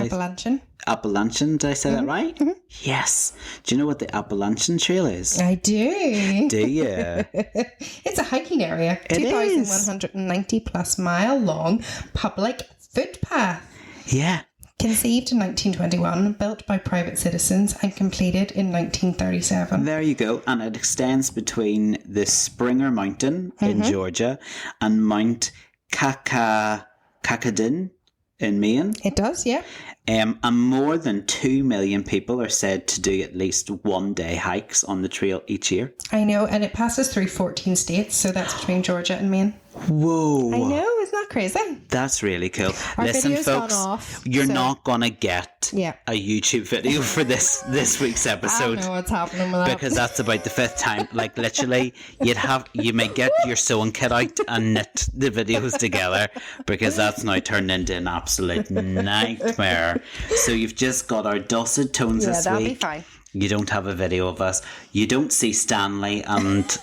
Appalachian, did I say that right? Mm-hmm. Yes. Do you know what the Appalachian Trail is? I do. Do you? It's a hiking area. It 2,190 plus mile long public footpath. Yeah. Conceived in 1921, built by private citizens and completed in 1937. There you go. And it extends between the Springer Mountain in Georgia and Mount Kakadin in Maine. It does, yeah. And more than 2 million people are said to do at least 1 day hikes on the trail each year. I know, and it passes through 14 states, so that's between Georgia and Maine. Whoa. I know, isn't that crazy? That's really cool. Our Listen, video's folks, gone off, you're so- not going to get Yeah. a YouTube video for this week's I episode. don't know what's happening with that. Because that's about the 5th time. Like, literally, you may get your sewing kit out and knit the videos together, because that's now turned into an absolute nightmare. So you've just got our dulcet tones this that'll week. be fine. You don't have a video of us. You don't see Stanley, and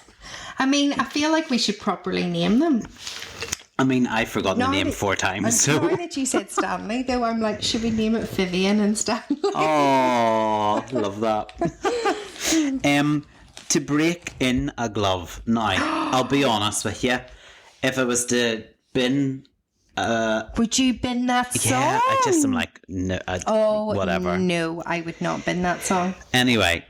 I mean, I feel like we should properly name them. I mean, I've forgotten the Now name that- 4 times. I'm So, sorry that you said Stanley, though. I'm like, should we name it Vivian and Stanley? oh, love that. To break in a glove. Now, I'll be honest with you. If I was to bin, Would you bin that song? yeah, I just am like, no, whatever. No, I would not bin that song. Anyway,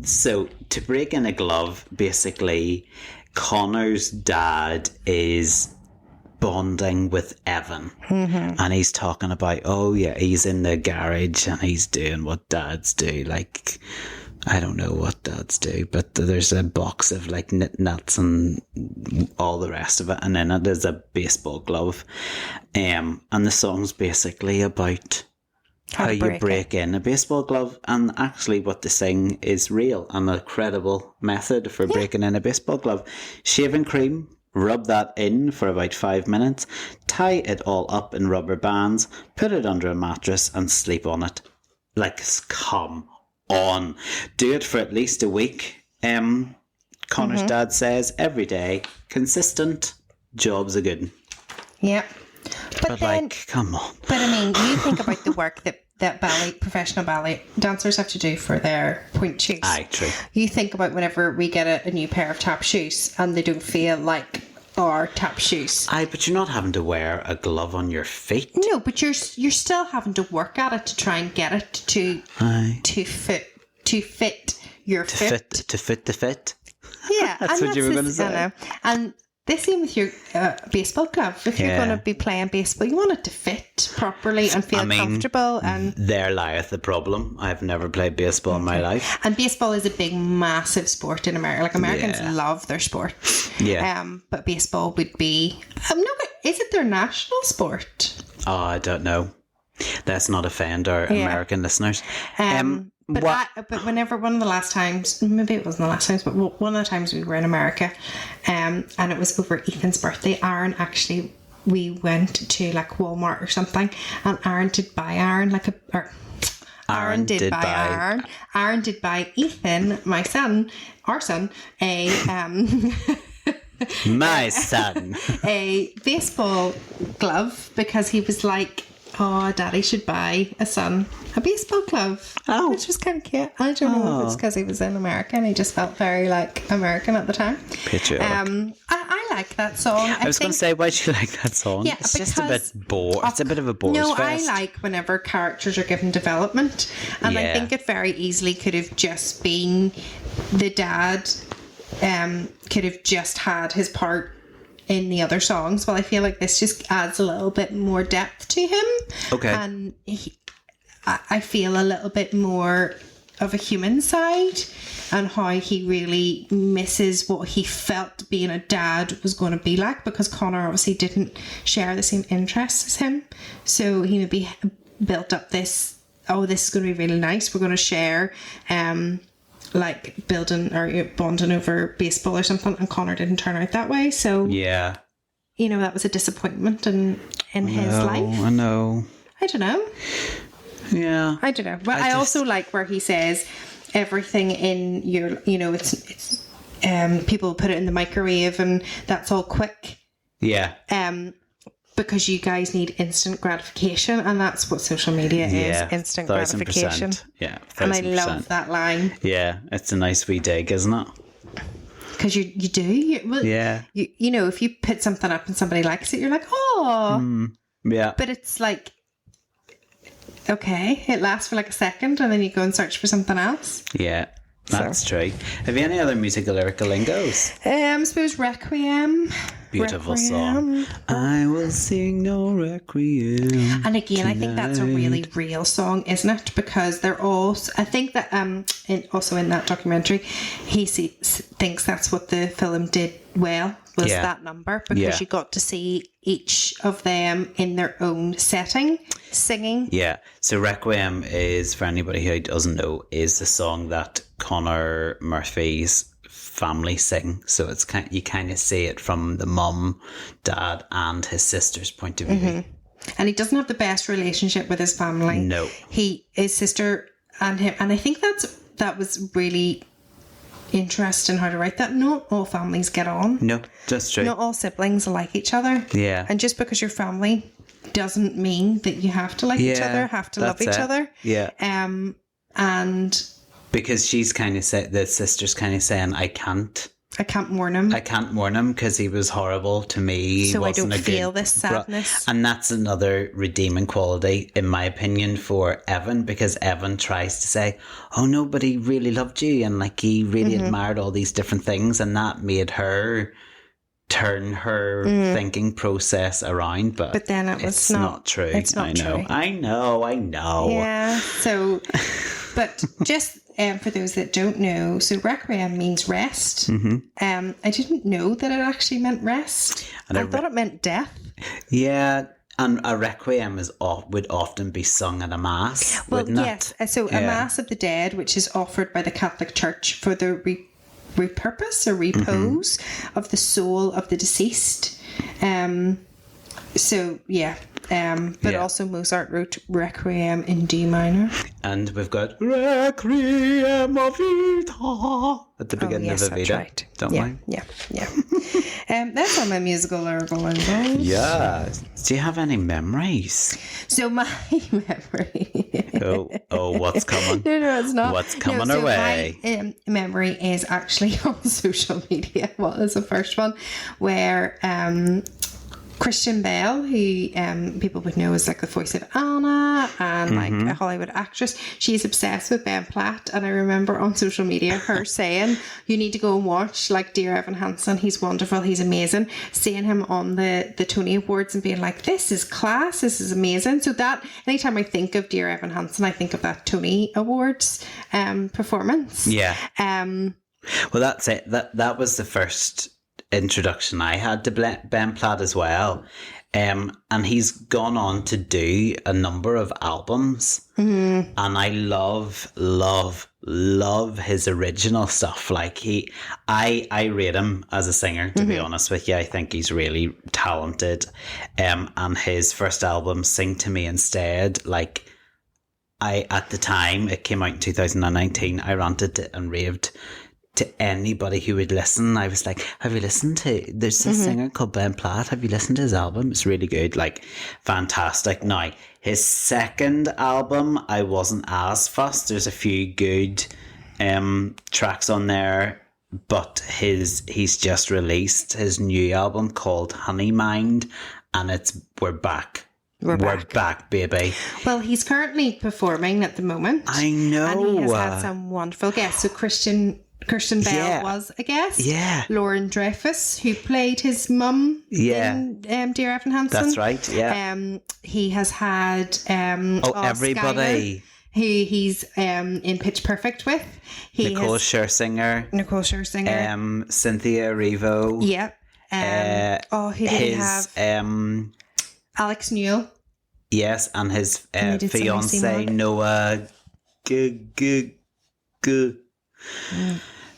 so to break in a glove, basically, Connor's dad is bonding with Evan, and he's talking about, oh yeah, he's in the garage and he's doing what dads do. Like, I don't know what dads do, but there's a box of like knit nuts and all the rest of it, and in it is a baseball glove, and the song's basically about how you break in a baseball glove, and actually what they sing is real and a credible method for breaking in a baseball glove. Shaving cream, rub that in for about 5 minutes, tie it all up in rubber bands, put it under a mattress and sleep on it. Like, come on. Do it for at least a week. Connor's dad says every day, consistent, job's a good one. Yeah. But then, like, come on. but I mean, you think about the work that professional ballet dancers have to do for their point shoes. Aye, true. You think about whenever we get a new pair of tap shoes and they don't feel like our tap shoes. Aye, but you're not having to wear a glove on your feet. No, but you're still having to work at it to try and get it to fit your foot. To fit the fit. Yeah, That's and what you were going to I say. know. And the same with your baseball glove. If you're Yeah. going to be playing baseball, you want it to fit properly and feel comfortable. And There lieth the problem. I've never played baseball in my life. baseball is a big, massive sport in America. Like, Americans Yeah. love their sport. Yeah. But baseball would be. Is it their national sport? Oh, I don't know. Let's not offend our American listeners. But whenever one of the last times, maybe it wasn't the last times, but one of the times we were in America, and it was over Ethan's birthday, we went to like Walmart or something, and Aaron did buy Aaron Aaron did buy Ethan, our son, My son. a baseball glove, because he was like, oh, Daddy should buy a son a baseball glove. Oh. Which was kind of cute. I don't know if it's because he was in America and he just felt very like American at the time. Picture. I like that song. I was going to say, why do you like that song? Yeah, it's just a because bit bored. It's a bit of a bore No, fest. I like whenever characters are given development, and I Yeah. think it very easily could have just been the dad. Could have just had his part in the other songs. Well, I feel like this just adds a little bit more depth to him. Okay. And I feel a little bit more of a human side, and how he really misses what he felt being a dad was going to be like, because Connor obviously didn't share the same interests as him. So he maybe built up this, oh, this is going to be really nice. We're going to share like building or bonding over baseball or something, and Connor didn't turn out that way. So Yeah. you know, that was a disappointment in his life. I know. I don't know. Yeah. I don't know. But I also like where he says everything in your, you know, it's people put it in the microwave and that's all quick. Yeah. Because you guys need instant gratification, and that's what social media is, instant 1000%. gratification. Yeah. 1000%. And I love that line. Yeah. It's a nice wee dig, isn't it? Because you do. Yeah. You know, if you put something up and somebody likes it, you're like, oh. Yeah. But it's like, okay, it lasts for like a second and then you go and search for something else. Yeah. That's true. Have you any other musical lyrical lingos? I suppose Requiem. beautiful song. I will sing no requiem. And again, I think that's a really real song, isn't it? Because they're all. I think that also in that documentary, he thinks that's what the film did well, was that number, because you got to see each of them in their own setting singing. Yeah. So Requiem is, for anybody who doesn't know, is the song that Conor Murphy's family sing. So it's you kind of see it from the mum, dad, and his sister's point of view. Mm-hmm. And he doesn't have the best relationship with his family. No. His sister and him, and I think that was really interesting how to write that. Not all families get on. No, that's true. Not all siblings like each other. Yeah. And just because you're family doesn't mean that you have to like each other, have to love each other. Yeah. And because she's kind of the sister's kind of saying, I can't mourn him. I can't mourn him because he was horrible to me. So I don't feel this sadness. And that's another redeeming quality, in my opinion, for Evan, because Evan tries to say, oh no, but he really loved you, and like he really admired all these different things, and that made her turn her thinking process around. But then it's not true. It's not true. I know. Yeah. So, but just for those that don't know, so Requiem means rest. I didn't know that it actually meant rest. And I thought it meant death. Yeah. And a requiem would often be sung at a mass. Well, yes. So a mass of the dead, which is offered by the Catholic Church for the repurpose or repose of the soul of the deceased. But also Mozart wrote Requiem in D minor. And we've got Requiem of Vita at the beginning of Evita. That's right. Don't we? Yeah. That's on my musical Lingo. Yeah. Do you have any memories? So my memory. oh, what's coming? No, it's not. What's coming our way? My memory is actually on social media. What is the first one? Where Christian Bale, who people would know as like the voice of Anna and like a Hollywood actress, she's obsessed with Ben Platt. And I remember on social media her saying, you need to go and watch like Dear Evan Hansen, he's wonderful, he's amazing. Seeing him on the Tony Awards and being like, this is class, this is amazing. So that anytime I think of Dear Evan Hansen, I think of that Tony Awards performance. Yeah. Well, that's it. That was the first introduction I had to Ben Platt as well, and he's gone on to do a number of albums, and I love his original stuff. Like I rate him as a singer, to be honest with you. I think he's really talented, and his first album, Sing to Me Instead, like at the time it came out in 2019, I ranted it and raved to anybody who would listen. I was like, have you listened to, there's a singer called Ben Platt, have you listened to his album? It's really good, like fantastic. Now his second album I wasn't as fussed. There's a few good tracks on there, but he's just released his new album called Honey Mind, and it's We're back, baby. Well, he's currently performing at the moment. I know. And he has had some wonderful guests. So Christian Bale was a guest. Yeah. Lauren Dreyfus, who played his mum in Dear Evan Hansen. That's right, yeah. He has had everybody. Skyler, who he's in Pitch Perfect with. Nicole Scherzinger. Cynthia Erivo. Yeah. Who did he have? Alex Newell. Yes, and his fiance Noah.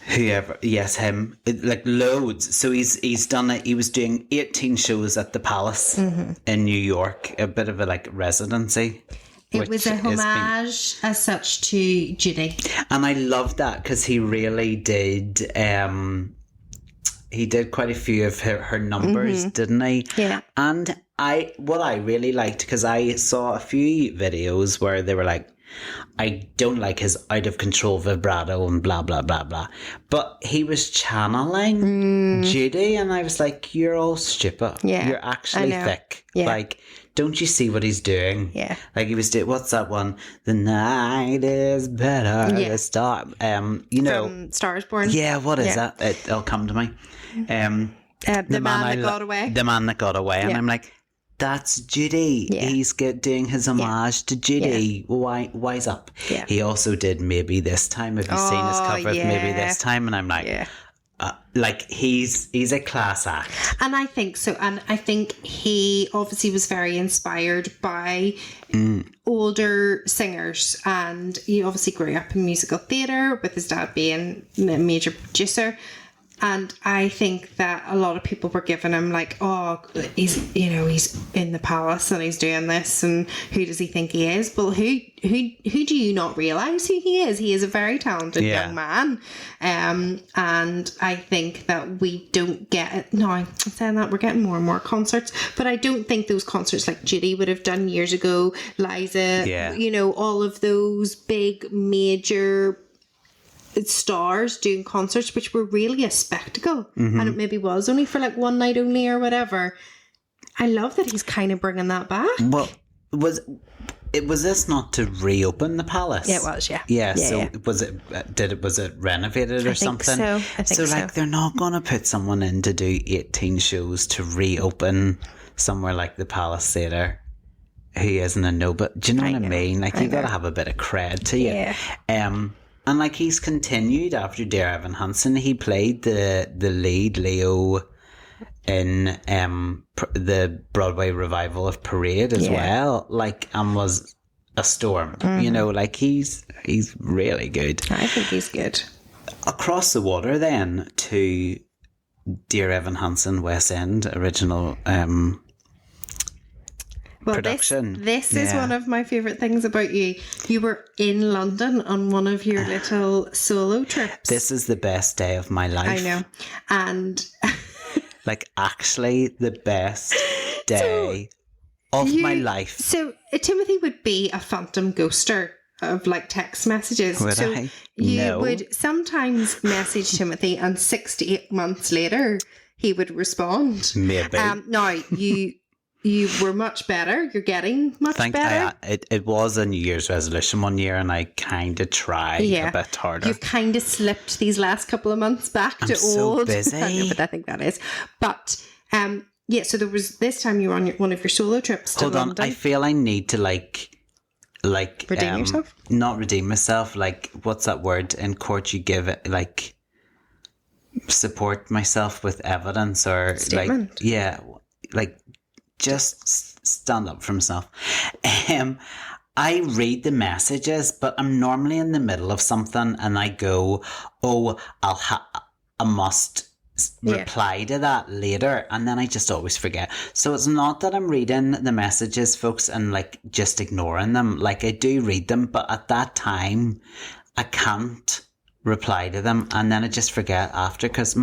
Whoever, yes, him, like loads. So he's done it. He was doing 18 shows at the Palace in New York, a bit of a like residency. It was a homage as such to Judy, and I loved that because he really did. He did quite a few of her numbers, didn't he? Yeah. And what I really liked, because I saw a few videos where they were like, I don't like his out of control vibrato and blah blah blah blah, but he was channeling Judy, and I was like, you're all stupid. Yeah, you're actually thick. Yeah. Like, don't you see what he's doing? Yeah. Like he was doing, what's that one? The night is better. Yeah. The star. From Stars Born. Yeah. What is that? It'll come to me. The man that got away. The man that got away. And I'm like, that's Judy. Yeah. He's doing his homage to Judy. Why's up? Yeah. He also did Maybe This Time. Have you seen his cover of Maybe This Time? And I'm like, he's a class act. And I think so. And I think he obviously was very inspired by older singers. And he obviously grew up in musical theatre with his dad being a major producer. And I think that a lot of people were giving him like, oh, he's in the palace and he's doing this, and who does he think he is? Well, who do you not realise who he is? He is a very talented young man. And I think that we don't get it. No, I'm saying that we're getting more and more concerts, but I don't think those concerts like Judy would have done years ago, Liza, all of those big major stars doing concerts, which were really a spectacle, and it maybe was only for like one night only or whatever. I love that he's kind of bringing that back. Well, was this not to reopen the palace? Yeah, it was. So was it renovated or something? I think so. Like, they're not going to put someone in to do 18 shows to reopen somewhere like the Palace Theatre who isn't a no. But do you know what I mean? Like, you got to have a bit of cred to you. Yeah. And like, he's continued after Dear Evan Hansen. He played the lead Leo in the Broadway revival of Parade as well. Like, and was a storm. Like, he's really good. I think he's good. Across the water then to Dear Evan Hansen West End original production. This is one of my favourite things about you. You were in London on one of your little solo trips. This is the best day of my life. I know. And like, actually the best day of my life. So Timothy would be a phantom ghoster of like text messages. Would I? You No. would sometimes message Timothy and 6 to 8 months later he would respond. Maybe. Now you were much better. You're getting much better. It was a New Year's resolution one year, and I kind of tried a bit harder. You've kind of slipped these last couple of months back to so old. busy. I know, but I think that is. But so there was this time you were on one of your solo trips to London. Hold on, I feel I need to like redeem yourself? Not redeem myself. Like, what's that word in court? You give it like support myself with evidence or Statement. just stand up for myself. I read the messages, but I'm normally in the middle of something and I go, oh, I must reply to that later, and then I just always forget. So it's not that I'm reading the messages, folks, and like just ignoring them. Like, I do read them, but at that time I can't reply to them, and then I just forget after, because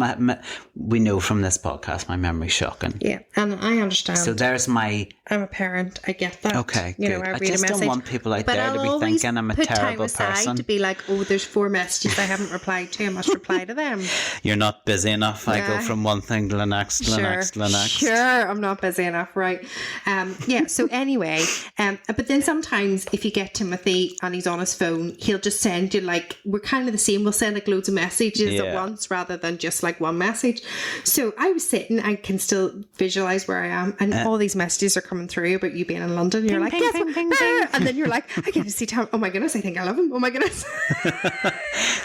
we know from this podcast my memory's shocking. Yeah, and I understand. So there's my... I'm a parent. I get that. Okay, you good. know, I read just a message, don't want people out but there to I'll be thinking I'm a put terrible time aside person. to be like, oh, there's 4 messages I haven't replied to. I must reply to them. You're not busy enough. I go from one thing to the next, to the next, to the next. Sure, I'm not busy enough, right? So anyway, but then sometimes if you get Timothy and he's on his phone, he'll just send you like, we're kind of the same. We'll send like loads of messages at once rather than just like one message. So I was sitting, I can still visualize where I am, and all these messages are coming through about you being in London. You're like, ping, yes, ping, ping, ping. and then you're like, I get to see Tom. Oh my goodness, I think I love him. Oh my goodness.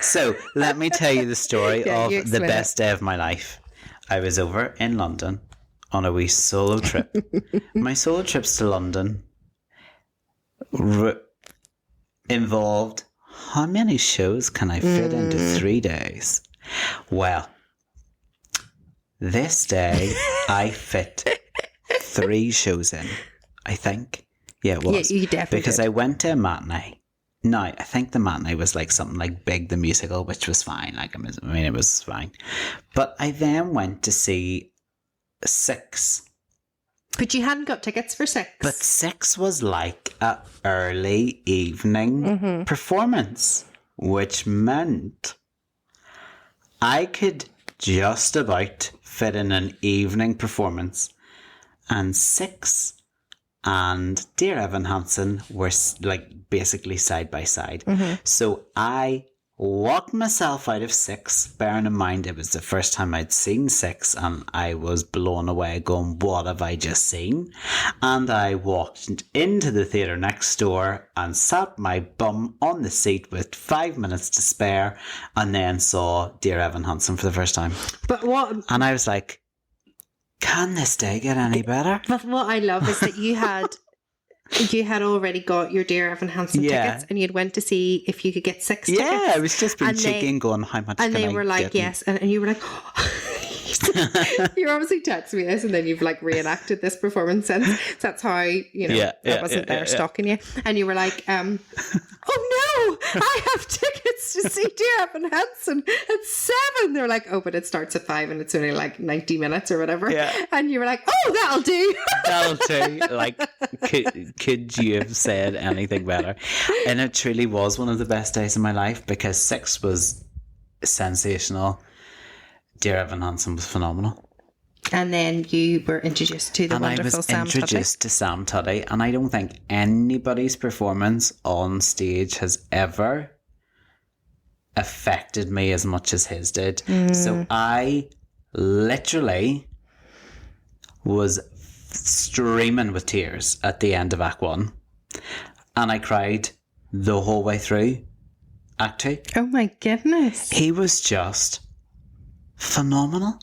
So let me tell you the story of you the explain best day of my life. I was over in London on a wee solo trip. My solo trips to London involved, how many shows can I fit into 3 days? Well, this day I fit 3 shows in, I think. Yeah, it was. Yeah, you definitely because did. I went to a matinee. No, I think the matinee was like something like Big the Musical, which was fine. Like, I mean, it was fine. But I then went to see 6. But you hadn't got tickets for 6. But 6 was like an early evening performance, which meant I could just about fit in an evening performance, and 6 and Dear Evan Hansen were like basically side by side. So I walked myself out of Six, bearing in mind it was the first time I'd seen Six, and I was blown away going, what have I just seen? And I walked into the theatre next door and sat my bum on the seat with 5 minutes to spare, and then saw Dear Evan Hansen for the first time. But what? And I was like, can this day get any better? But what I love is that you had already got your Dear Evan Hansen tickets, and you'd went to see if you could get 6 tickets. Yeah, it was just being cheeky and going, how much and can they I were like, get? yes, and you were like, you obviously texted me this, and then you've like reenacted this performance since. So that's how I wasn't there stalking you, and you were like, oh no, I have tickets to see Dear Evan Hansen at 7. They're like, oh, but it starts at 5 and it's only like 90 minutes or whatever. Yeah. And you were like, oh, that'll do. That'll do. Like, could you have said anything better? And it truly was one of the best days of my life, because 6 was sensational. Dear Evan Hansen was phenomenal. And then you were introduced to the wonderful Sam Tutty. I was introduced to Sam Tutty, and I don't think anybody's performance on stage has ever affected me as much as his did. So I literally was streaming with tears at the end of Act 1, and I cried the whole way through Act 2. Oh my goodness. He was just phenomenal.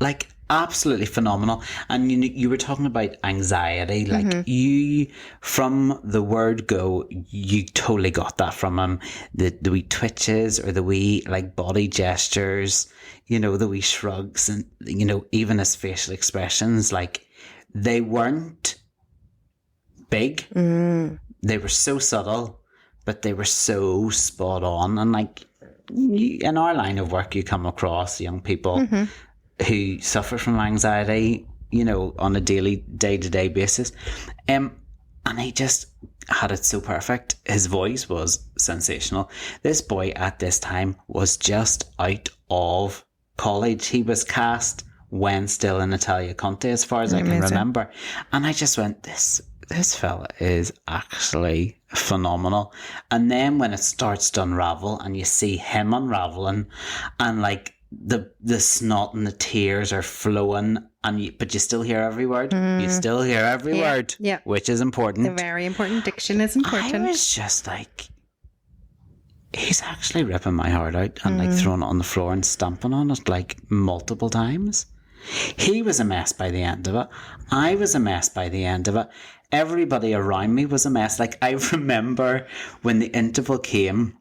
Like, absolutely phenomenal. And you were talking about anxiety, like you, from the word go, you totally got that from him. The wee twitches, or the wee like body gestures, the wee shrugs, and even his facial expressions, like, they weren't big. They were so subtle, but they were so spot on. And like, in our line of work, you come across young people who suffer from anxiety, on a day-to-day basis. And he just had it so perfect. His voice was sensational. This boy at this time was just out of college. He was cast when still in Italia Conte, as far as I can remember. And I just went, this fella is actually phenomenal. And then when it starts to unravel, and you see him unraveling, and like, the snot and the tears are flowing, but you still hear every word. You still hear every word, which is important. The very important diction is important. I was just like, he's actually ripping my heart out, and like throwing it on the floor and stamping on it like multiple times. He was a mess by the end of it. I was a mess by the end of it. Everybody around me was a mess. Like, I remember when the interval came.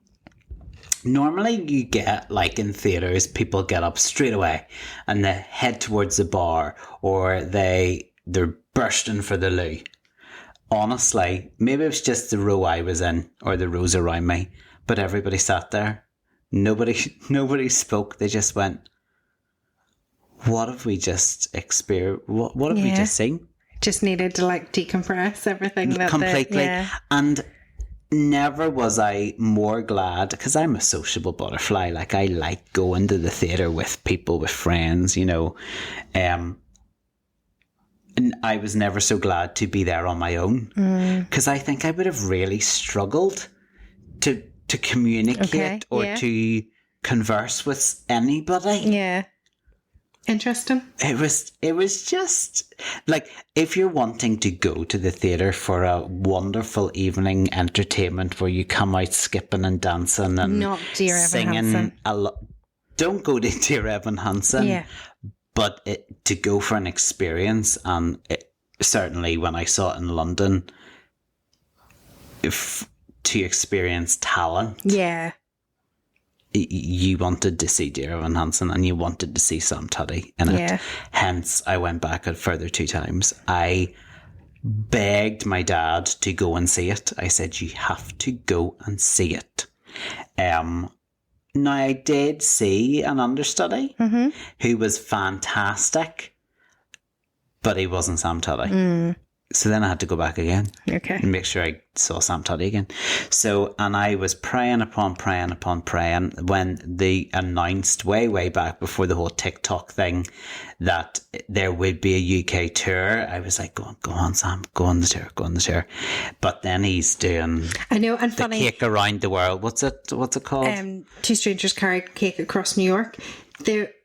Normally you get, like in theatres, people get up straight away and they head towards the bar, or they're bursting for the loo. Honestly, maybe it was just the row I was in, or the rows around me, but everybody sat there. Nobody spoke. They just went, what have we just experienced? What have we just seen? Just needed to like decompress everything. Completely. And never was I more glad, because I'm a sociable butterfly. Like, I like going to the theatre with people, with friends, and I was never so glad to be there on my own, because I think I would have really struggled to communicate or to converse with anybody. Yeah. Interesting. It was just like, if you're wanting to go to the theatre for a wonderful evening entertainment where you come out skipping and dancing and not Dear singing Evan Hansen. a lot, don't go to Dear Evan Hansen. Yeah. But to go for an experience, and certainly when I saw it in London, to experience talent. Yeah. You wanted to see Dear Evan Hansen, and you wanted to see Sam Tutty in it. Hence, I went back a further 2 times. I begged my dad to go and see it. I said, you have to go and see it. Now, I did see an understudy who was fantastic, but he wasn't Sam Tutty. So then I had to go back again. Okay. And make sure I saw Sam Tutty again. So, and I was praying upon when they announced way back before the whole TikTok thing that there would be a UK tour. I was like, go on, Sam, go on the tour. But then he's doing I know, and the funny, cake around the world. What's it called? Two strangers carried cake across New York.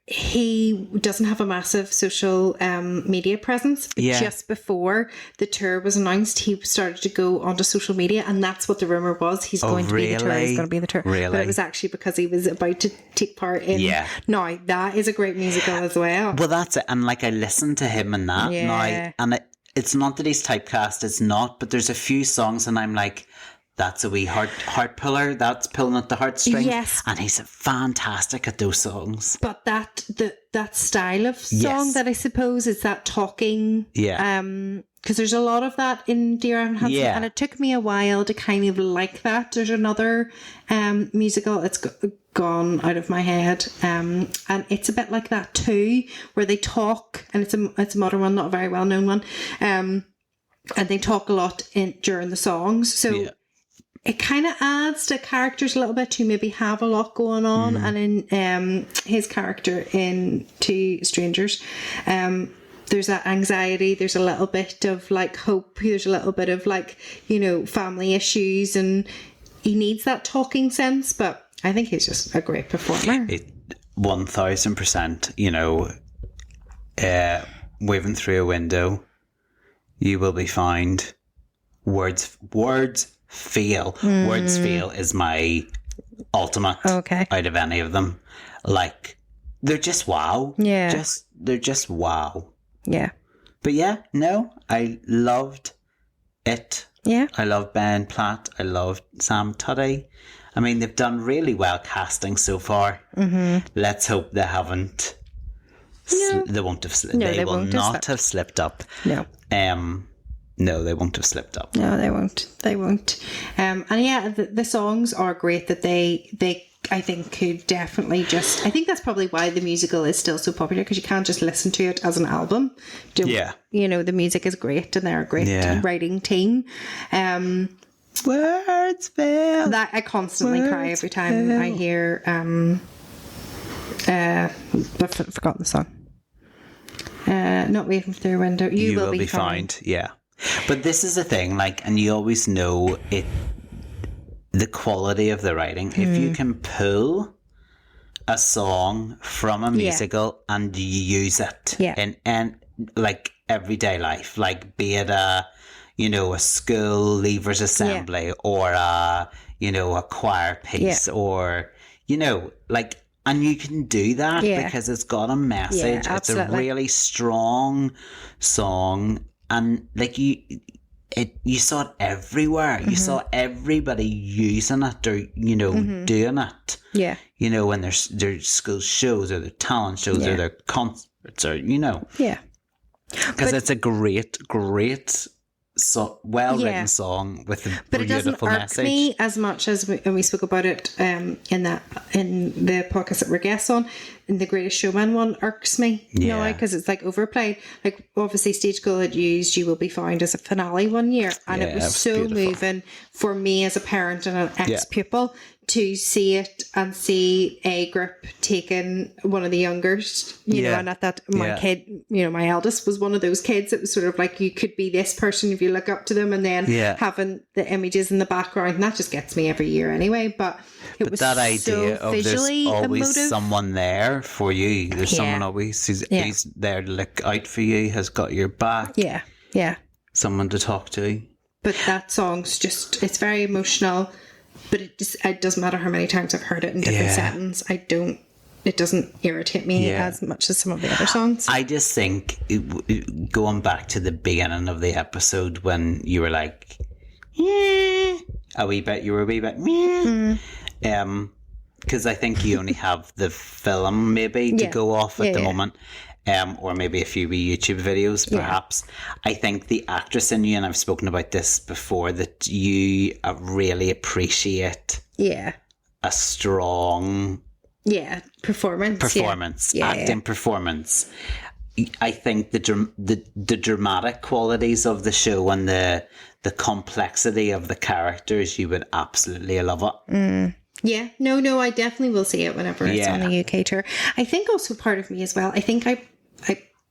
He doesn't have a massive social media presence, but just before the tour was announced, he started to go onto social media, and that's what the rumour was. He's going to be the tour. He's going to be in the tour. Really? But it was actually because he was about to take part in. Yeah. Now, that is a great musical as well. Well, that's it. And like I listened to him in that now, and it's not that he's typecast, it's not, but there's a few songs and I'm like, that's a wee heart puller. That's pulling at the heartstrings. Yes. And he's fantastic at those songs. But that style of song that I suppose is that talking. Yeah. Because there's a lot of that in Dear Evan Hansen. Yeah. And it took me a while to kind of like that. There's another musical, it's gone out of my head. And it's a bit like that too, where they talk, and it's a modern one, not a very well known one. And they talk a lot during the songs. So it kind of adds to characters a little bit who maybe have a lot going on. And in his character in Two Strangers, there's that anxiety, there's a little bit of like hope, there's a little bit of like, family issues, and he needs that talking sense. But I think he's just a great performer. 1000%, waving through a window, you will be found. Words feel. Words feel is my ultimate out of any of them. Like, they're just wow. Yeah. They're just wow. Yeah. But I loved it. Yeah. I love Ben Platt. I love Sam Tutty. I mean, they've done really well casting so far. Mm-hmm. Let's hope they haven't. No. They won't have. They will not have slipped up. No. No, they won't have slipped up. No, they won't. They won't. And the songs are great. That they I think could definitely just. I think that's probably why the musical is still so popular, because you can't just listen to it as an album. The music is great, and they're a great writing team. Words fail. That I constantly cry every time I hear. I've forgotten the song. Not waving through a window. You will be found. Yeah. But this is the thing, like, and you always know it, the quality of the writing. If you can pull a song from a musical and use it in like everyday life, like be it a school leavers assembly or a choir piece or like. And you can do that because it's got a message. It's a really strong song, and like you saw it everywhere. You saw everybody using it or doing it. Yeah. When there's school shows or their talent shows or their concerts or Yeah. Because it's a great well-written song with a but it doesn't beautiful irk message. Me as much as we spoke about it in the podcast that we're guests on. And the Greatest Showman one irks me now because it's like overplayed. Like obviously Stage School had used You Will Be Found as a finale one year, and it was so beautiful. Moving for me as a parent and an ex-pupil to see it and see a group taking one of the youngest, and at that my kid, my eldest was one of those kids. It was sort of like you could be this person if you look up to them, and then having the images in the background, and that just gets me every year anyway. But it was that idea so of visually there's always emotive. Someone there for you. There's someone always who's he's there to look out for you, has got your back. Yeah. Someone to talk to. But that song's just, it's very emotional. But it doesn't matter how many times I've heard it in different settings. It doesn't irritate me as much as some of the other songs. I just think, going back to the beginning of the episode when you were like, a wee bit, because I think you only have the film maybe to go off at the moment. Or maybe a few YouTube videos, perhaps. I think the actress in you, and I've spoken about this before, that you really appreciate a strong performance. Acting performance. I think the dramatic qualities of the show and the complexity of the characters, you would absolutely love it. Yeah, no, I definitely will see it whenever it's on the UK tour. I think also part of me as well, I think I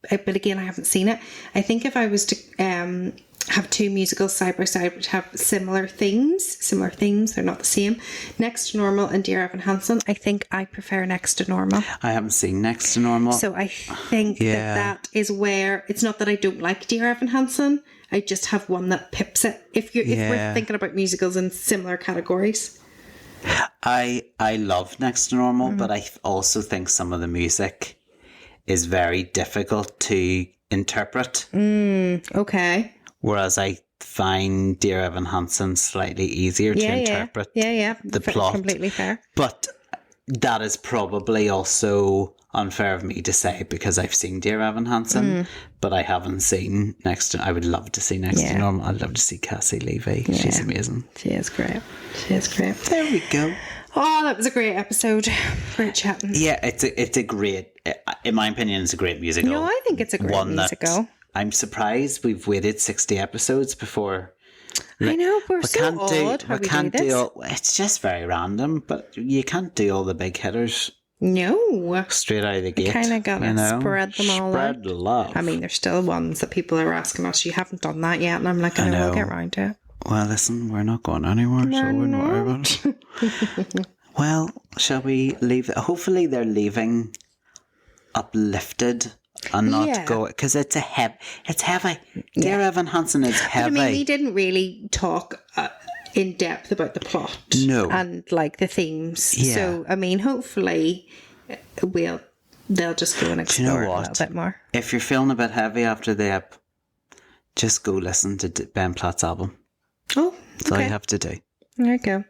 but again, I haven't seen it. I think if I was to have two musicals side by side which have similar themes, they're not the same, Next to Normal and Dear Evan Hansen, I think I prefer Next to Normal. I haven't seen Next to Normal. So I think that is where, it's not that I don't like Dear Evan Hansen, I just have one that pips it. If we're thinking about musicals in similar categories. I love Next to Normal, but I also think some of the music is very difficult to interpret. Okay. Whereas I find Dear Evan Hansen slightly easier to interpret. The plot. Completely fair. But that is probably also unfair of me to say because I've seen Dear Evan Hansen, but I haven't seen I would love to see Next to Normal. I'd love to see Cassie Levy. Yeah. She's amazing. She is great. There we go. Oh, that was a great episode. Great chatting. Yeah, it's a great, in my opinion, it's a great musical. No, I think it's a great musical. I'm surprised we've waited 60 episodes before. I know, we're so odd how we do this. It's just very random, but you can't do all the big hitters. No. Straight out of the gate. Kind of got to spread them all out. Spread the love. I mean, there's still ones that people are asking us, you haven't done that yet, and I'm like, I know, we'll get around to it. Well, listen, we're not going anywhere, so I wouldn't worry about it. Well, shall we leave it? Hopefully they're leaving uplifted and not go, because it's heavy. Dear Evan Hansen is heavy. But, I mean, he didn't really talk in depth about the plot. No. And like the themes. Yeah. So, I mean, hopefully they'll just go and explore it a little bit more. If you're feeling a bit heavy after the ep, just go listen to Ben Platt's album. Oh, that's all you have to do. There you go.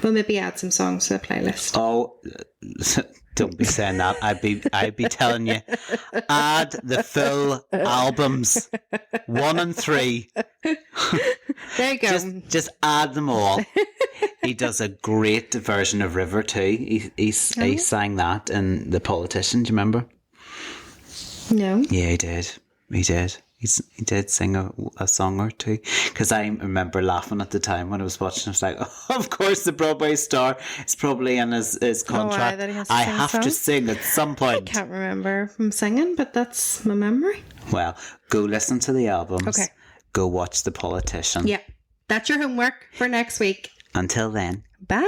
We'll maybe add some songs to the playlist. Oh, don't be saying that. I'd be telling you, add the full albums 1 and 3. There you go. Just add them all. He does a great version of River too. He sang that in The Politician. Do you remember? No. Yeah, he did. He did sing a song or two, because I remember laughing at the time when I was watching. I was like, oh, of course, the Broadway star is probably in his contract. I have to sing at some point. I can't remember from singing, but that's my memory. Well, go listen to the albums. Okay. Go watch The Politician. Yeah, that's your homework for next week. Until then. Bye.